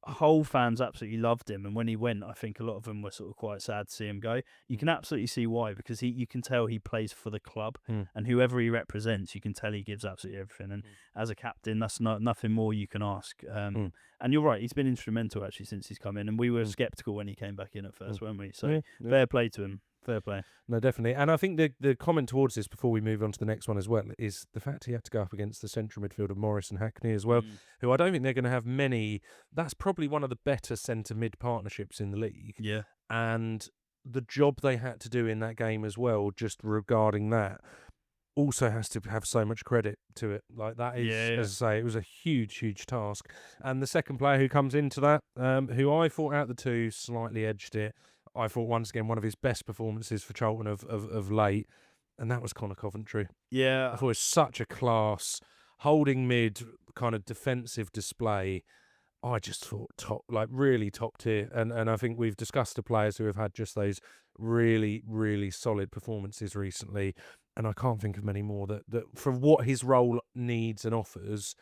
whole fans absolutely loved him, and when he went, I think a lot of them were sort of quite sad to see him go. You can absolutely see why, because you can tell he plays for the club, and whoever he represents, you can tell he gives absolutely everything. And as a captain, that's nothing more you can ask. And you're right, he's been instrumental actually since he's come in, and we were sceptical when he came back in at first, weren't we? So fair play to him. Fair play. No, definitely. And I think the comment towards this, before we move on to the next one as well, is the fact he had to go up against the central midfield of Morris and Hackney as well, who I don't think they're going to have many. That's probably one of the better centre-mid partnerships in the league. Yeah. And the job they had to do in that game as well, just regarding that, also has to have so much credit to it. Like, that is, as I say, it was a huge, huge task. And the second player who comes into that, who I thought out the two slightly edged it, I thought once again one of his best performances for Charlton of late, and that was Connor Coventry. Yeah. I thought it was such a class holding mid kind of defensive display. I just thought really top tier, and I think we've discussed the players who have had just those really, really solid performances recently, and I can't think of many more that for what his role needs and offers,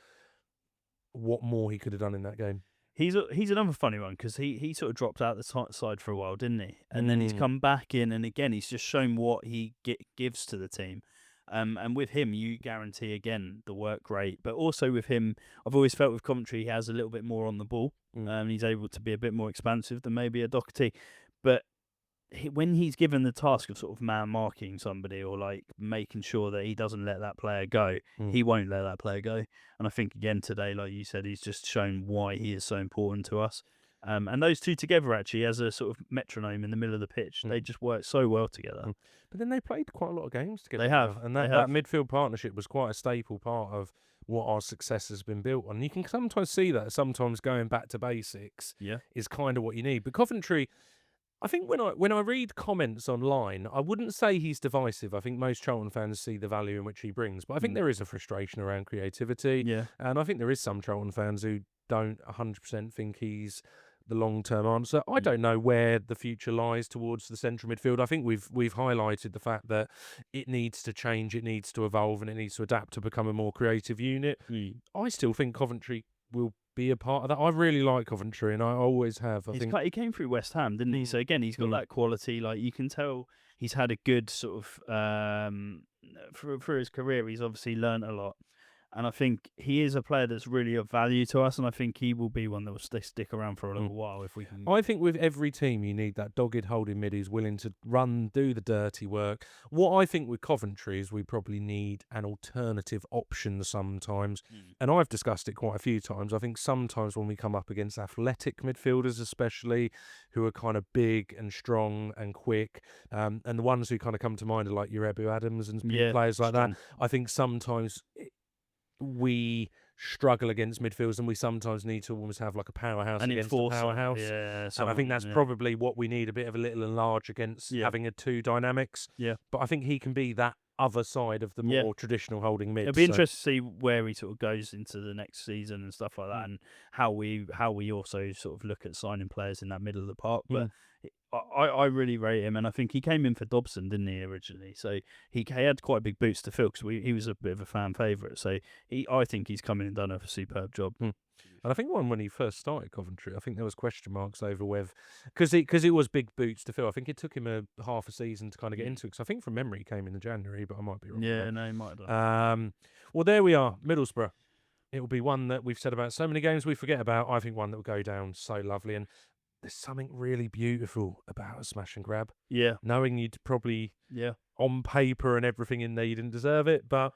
what more he could have done in that game. He's another funny one, because he sort of dropped out the side for a while, didn't he? And then he's come back in, and again he's just shown what he gives to the team. And with him, you guarantee again the work rate, but also with him, I've always felt with Coventry he has a little bit more on the ball. He's able to be a bit more expansive than maybe a Doherty, but when he's given the task of sort of man marking somebody, or like making sure that he doesn't let that player go, he won't let that player go. And I think again today, like you said, he's just shown why he is so important to us. And those two together, actually, as a sort of metronome in the middle of the pitch, they just work so well together. But then they played quite a lot of games together. They have. And that midfield partnership was quite a staple part of what our success has been built on. You can sometimes see that, sometimes going back to basics is kind of what you need. But Coventry, I think when I read comments online, I wouldn't say he's divisive. I think most Charlton fans see the value in which he brings. But I think there is a frustration around creativity. Yeah. And I think there is some Charlton fans who don't 100% think he's the long-term answer. I don't know where the future lies towards the central midfield. I think we've highlighted the fact that it needs to change, it needs to evolve, and it needs to adapt to become a more creative unit. I still think Coventry will be a part of that. I really like Coventry, and I always have. I think he came through West Ham, didn't he? So again, he's got that quality. Like, you can tell he's had a good sort of through his career. He's obviously learnt a lot. And I think he is a player that's really of value to us, and I think he will be one that will stick around for a little while if we can. I think with every team you need that dogged holding mid who's willing to run, do the dirty work. What I think with Coventry is we probably need an alternative option sometimes, and I've discussed it quite a few times. I think sometimes when we come up against athletic midfielders especially, who are kind of big and strong and quick, and the ones who kind of come to mind are like your Ebu Adams and players like that. I think sometimes we struggle against midfielders, and we sometimes need to almost have like a powerhouse against a powerhouse. And I think that's probably what we need, a bit of a little and large against having a two dynamics. But I think he can be that other side of the more traditional holding mid. It'll be interesting to see where he sort of goes into the next season and stuff like that, and how we also sort of look at signing players in that middle of the park. But I really rate him, and I think he came in for Dobson, didn't he, originally? So he had quite big boots to fill, because he was a bit of a fan favourite. So I think he's come in and done a superb job. And I think when he first started Coventry, I think there was question marks over whether, because it was big boots to fill. I think it took him a half a season to kind of get into it, because I think from memory he came in January, but I might be wrong. No, he might have done. Well, there we are, Middlesbrough. It will be one that we've said about so many games we forget about. I think one that will go down so lovely, and there's something really beautiful about a smash and grab. Knowing you'd probably, on paper and everything in there, you didn't deserve it, but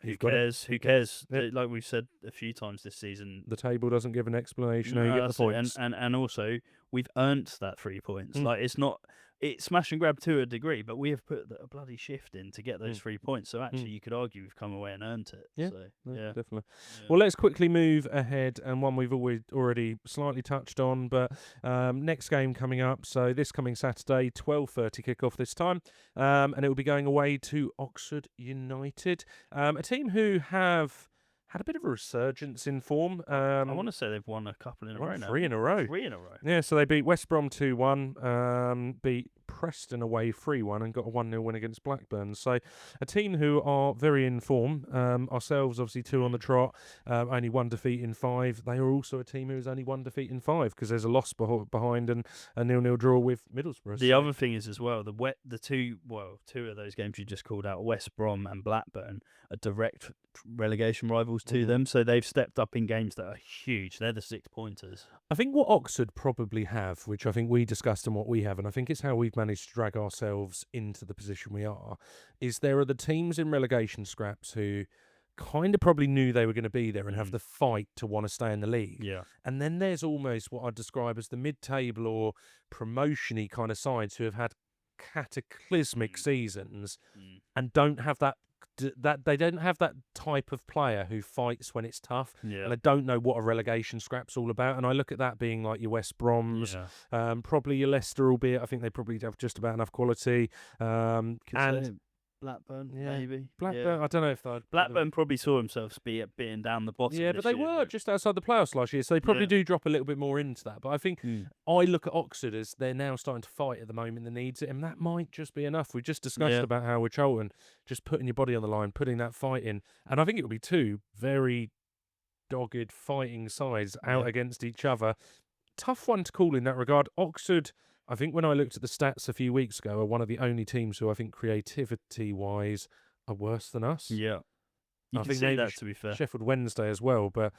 who cares? Who cares? Like we've said a few times this season, the table doesn't give an explanation. You get the points, and also we've earned that 3 points. Like, it's not it's smash and grab to a degree, but we have put a bloody shift in to get those 3 points. So actually, you could argue we've come away and earned it. Yeah, so, definitely. Yeah. Well, let's quickly move ahead, and one we've already slightly touched on, but next game coming up. So this coming Saturday, 12:30 kickoff this time, and it will be going away to Oxford United, a team who have had a bit of a resurgence in form. I want to say they've won a couple in a row now. 3 in a row. 3 in a row. Yeah, so they beat West Brom 2-1, beat Preston away 3-1, and got a 1-0 win against Blackburn. So a team who are very in form. Ourselves, obviously, 2 on the trot, only 1 defeat in 5. They are also a team who has only 1 defeat in 5 because there's a loss behind and a 0-0 draw with Middlesbrough. The other thing is as well, the two of those games you just called out, West Brom and Blackburn, are direct relegation rivals to them. So they've stepped up in games that are huge. They're the 6 pointers. I think what Oxford probably have, which I think we discussed and what we have, and I think it's how we've managed to drag ourselves into the position we are, is there are the teams in relegation scraps who kind of probably knew they were going to be there and have the fight to want to stay in the league. Yeah. And then there's almost what I'd describe as the mid-table or promotion-y kind of sides who have had cataclysmic seasons and don't have that they don't have that type of player who fights when it's tough, and I don't know what a relegation scrap's all about. And I look at that being like your West Broms, probably your Leicester, albeit I think they probably have just about enough quality. And Blackburn, maybe. Blackburn, I don't know if Blackburn probably saw themselves being down the bottom. Yeah, but they were just outside the playoffs last year, so they probably do drop a little bit more into that. But I think I look at Oxford as they're now starting to fight at the moment that needs it, and that might just be enough. We just discussed about how with Charlton, just putting your body on the line, putting that fight in, and I think it will be 2 very dogged fighting sides out against each other. Tough one to call in that regard. Oxford, I think when I looked at the stats a few weeks ago, are one of the only teams who I think creativity-wise are worse than us. Yeah. I think maybe that, to be fair. Sheffield Wednesday as well, but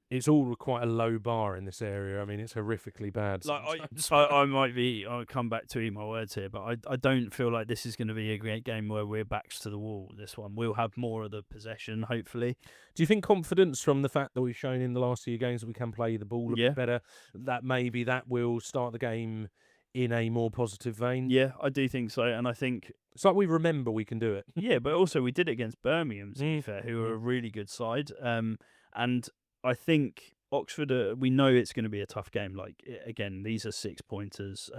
it's all quite a low bar in this area. I mean, it's horrifically bad. I'll come back to eat my words here, but I don't feel like this is going to be a great game where we're backs to the wall. This one, we'll have more of the possession, hopefully. Do you think confidence from the fact that we've shown in the last few games that we can play the ball a bit better, that maybe that will start the game in a more positive vein? Yeah, I do think so, and I think it's like we remember we can do it. Yeah, but also we did it against Birmingham, to be fair, who are a really good side. And I think Oxford, we know it's going to be a tough game. Like, again, these are 6 pointers.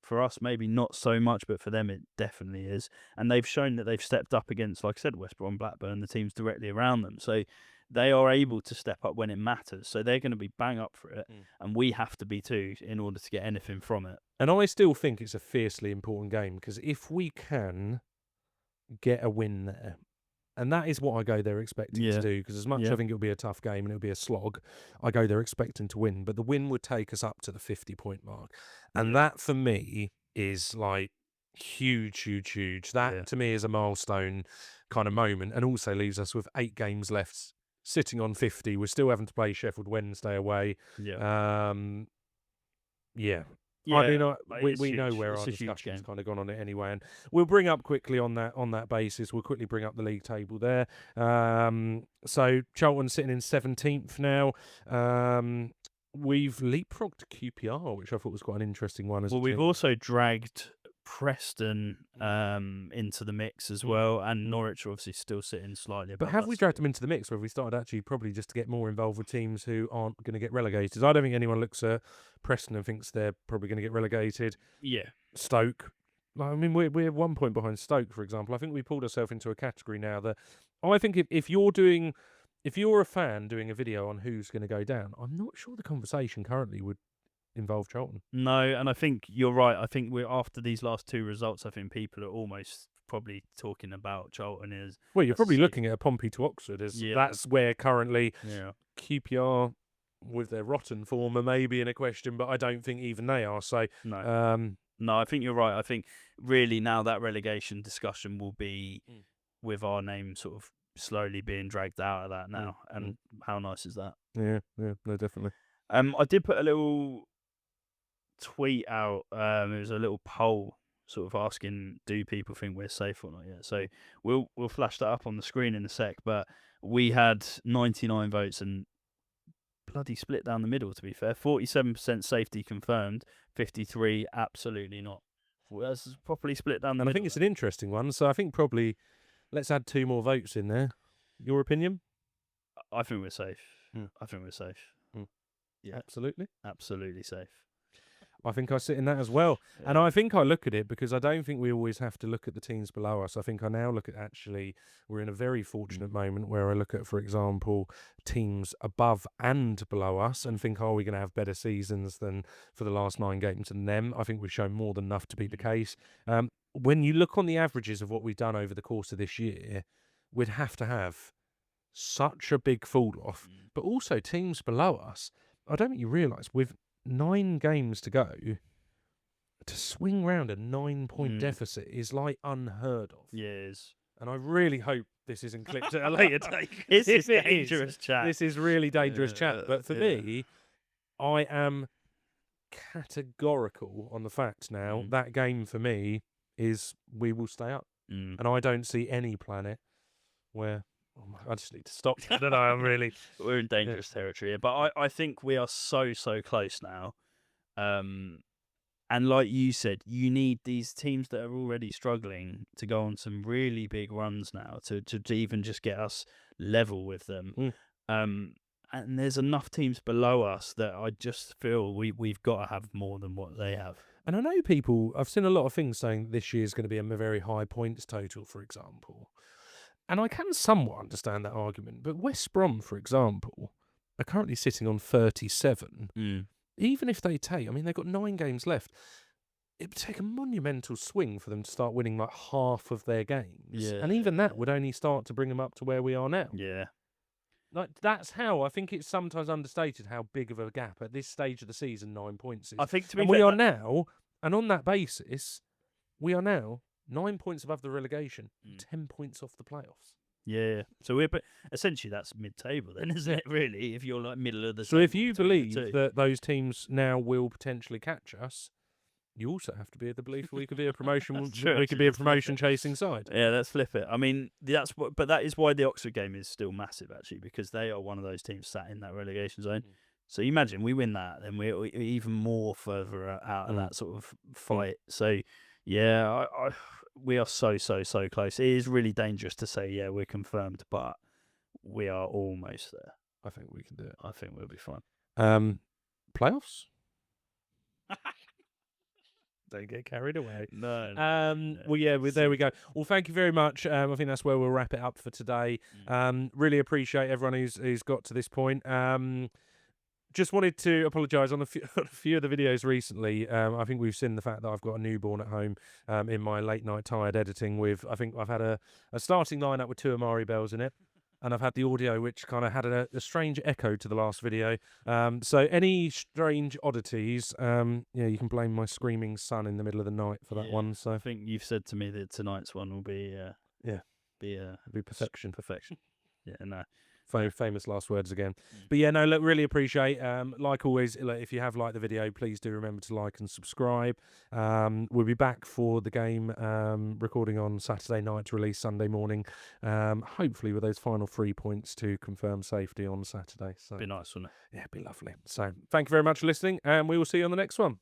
For us, maybe not so much, but for them, it definitely is. And they've shown that they've stepped up against, like I said, West Brom, Blackburn, the teams directly around them. So they are able to step up when it matters. So they're going to be bang up for it, and we have to be too in order to get anything from it. And I still think it's a fiercely important game because if we can get a win there, and that is what I go there expecting to do, because as much as I think it'll be a tough game and it'll be a slog, I go there expecting to win. But the win would take us up to the 50-point mark. And that, for me, is like huge, huge, huge. That, to me, is a milestone kind of moment, and also leaves us with 8 games left sitting on 50. We're still having to play Sheffield Wednesday away. I mean, we know where our discussion's kind of gone on it anyway, and we'll bring up quickly on that basis. We'll quickly bring up the league table there. So Charlton sitting in 17th now. We've leapfrogged QPR, which I thought was quite an interesting one. We've also dragged Preston into the mix as well, and Norwich are obviously still sitting slightly above. But have we dragged them into the mix, or have we started actually probably just to get more involved with teams who aren't going to get relegated? I don't think anyone looks at Preston and thinks they're probably going to get relegated. Yeah. Stoke. I mean, we're 1 point behind Stoke, for example. I think we pulled ourselves into a category now that I think if you're a fan doing a video on who's going to go down, I'm not sure the conversation currently would involve Charlton. No, and I think you're right. I think we're after these last 2 results, I think people are almost probably talking about Charlton as... Well, you're probably looking at a Pompey to Oxford. That's where currently QPR, with their rotten form, are maybe in a question, but I don't think even they are. So no, I think you're right. I think really now that relegation discussion will be with our name sort of slowly being dragged out of that now. And how nice is that? Yeah, no, definitely. I did put a little tweet out. It was a little poll sort of asking, do people think we're safe or not yet? So we'll flash that up on the screen in a sec, but we had 99 votes and bloody split down the middle, to be fair. 47% safety confirmed, 53 absolutely not. Well, that's properly split down the And I middle. think it's an interesting one. So I think probably let's add 2 more votes in there. Your opinion? I think we're safe. Mm. I think we're safe. Yeah, absolutely safe. I think I sit in that as well. Yeah. And I think I look at it because I don't think we always have to look at the teams below us. I think I now look at actually we're in a very fortunate moment where I look at, for example, teams above and below us and think, are we going to have better seasons than for the last 9 games than them? I think we've shown more than enough to be the case. When you look on the averages of what we've done over the course of this year, we'd have to have such a big fall off. But also teams below us, I don't think you realise, with 9 games to go, to swing round a 9-point deficit is like unheard of. Yes. And I really hope this isn't clipped at a later date. This is dangerous chat. This is really dangerous chat. But for me, I am categorical on the fact now that game for me is we will stay up. And I don't see any planet where... I just need to stop. I don't know. I'm really... We're in dangerous territory here. But I think we are so close now. And like you said, you need these teams that are already struggling to go on some really big runs now to even just get us level with them. And there's enough teams below us that I just feel we've got to have more than what they have. And I know people... I've seen a lot of things saying this year's going to be a very high points total, for example. And I can somewhat understand that argument, but West Brom, for example, are currently sitting on 37. Even if they take, I mean, they've got 9 games left. It would take a monumental swing for them to start winning like half of their games. Yeah. And even that would only start to bring them up to where we are now. Yeah. Like, that's how, I think it's sometimes understated how big of a gap at this stage of the season 9 points is. I think to be and fair, we are now, and on that basis, we are now 9 points above the relegation, 10 points off the playoffs. Yeah. So but essentially that's mid-table then, isn't it, really, if you're like middle of the So if you believe that those teams now will potentially catch us, you also have to be of the belief we could be a promotion we could be a promotion chasing side. Yeah, let's flip it. I mean, but that is why the Oxford game is still massive, actually, because they are one of those teams sat in that relegation zone. So you imagine we win that, then we're even more further out of that sort of fight. So yeah, we are so close. It is really dangerous to say, yeah, we're confirmed, but we are almost there. I think we can do it. I think we'll be fine. Playoffs? Don't get carried away. No. Well, yeah, there we go. Well, thank you very much. I think that's where we'll wrap it up for today. Really appreciate everyone who's got to this point. Just wanted to apologise on a few of the videos recently. I think we've seen the fact that I've got a newborn at home in my late night tired editing with, I think I've had a starting lineup with 2 Amari Bells in it. And I've had the audio, which kind of had a strange echo to the last video. So any strange oddities, you can blame my screaming son in the middle of the night for that one. So I think you've said to me that tonight's one will be be perfection. Perfection. Yeah, no. Famous last words again. But yeah, no, look, really appreciate. Like always, if you have liked the video, please do remember to like and subscribe. We'll be back for the game recording on Saturday night to release Sunday morning. Hopefully with those final 3 points to confirm safety on Saturday. So be nice, wouldn't it? Yeah, it'd be lovely. So thank you very much for listening, and we will see you on the next one.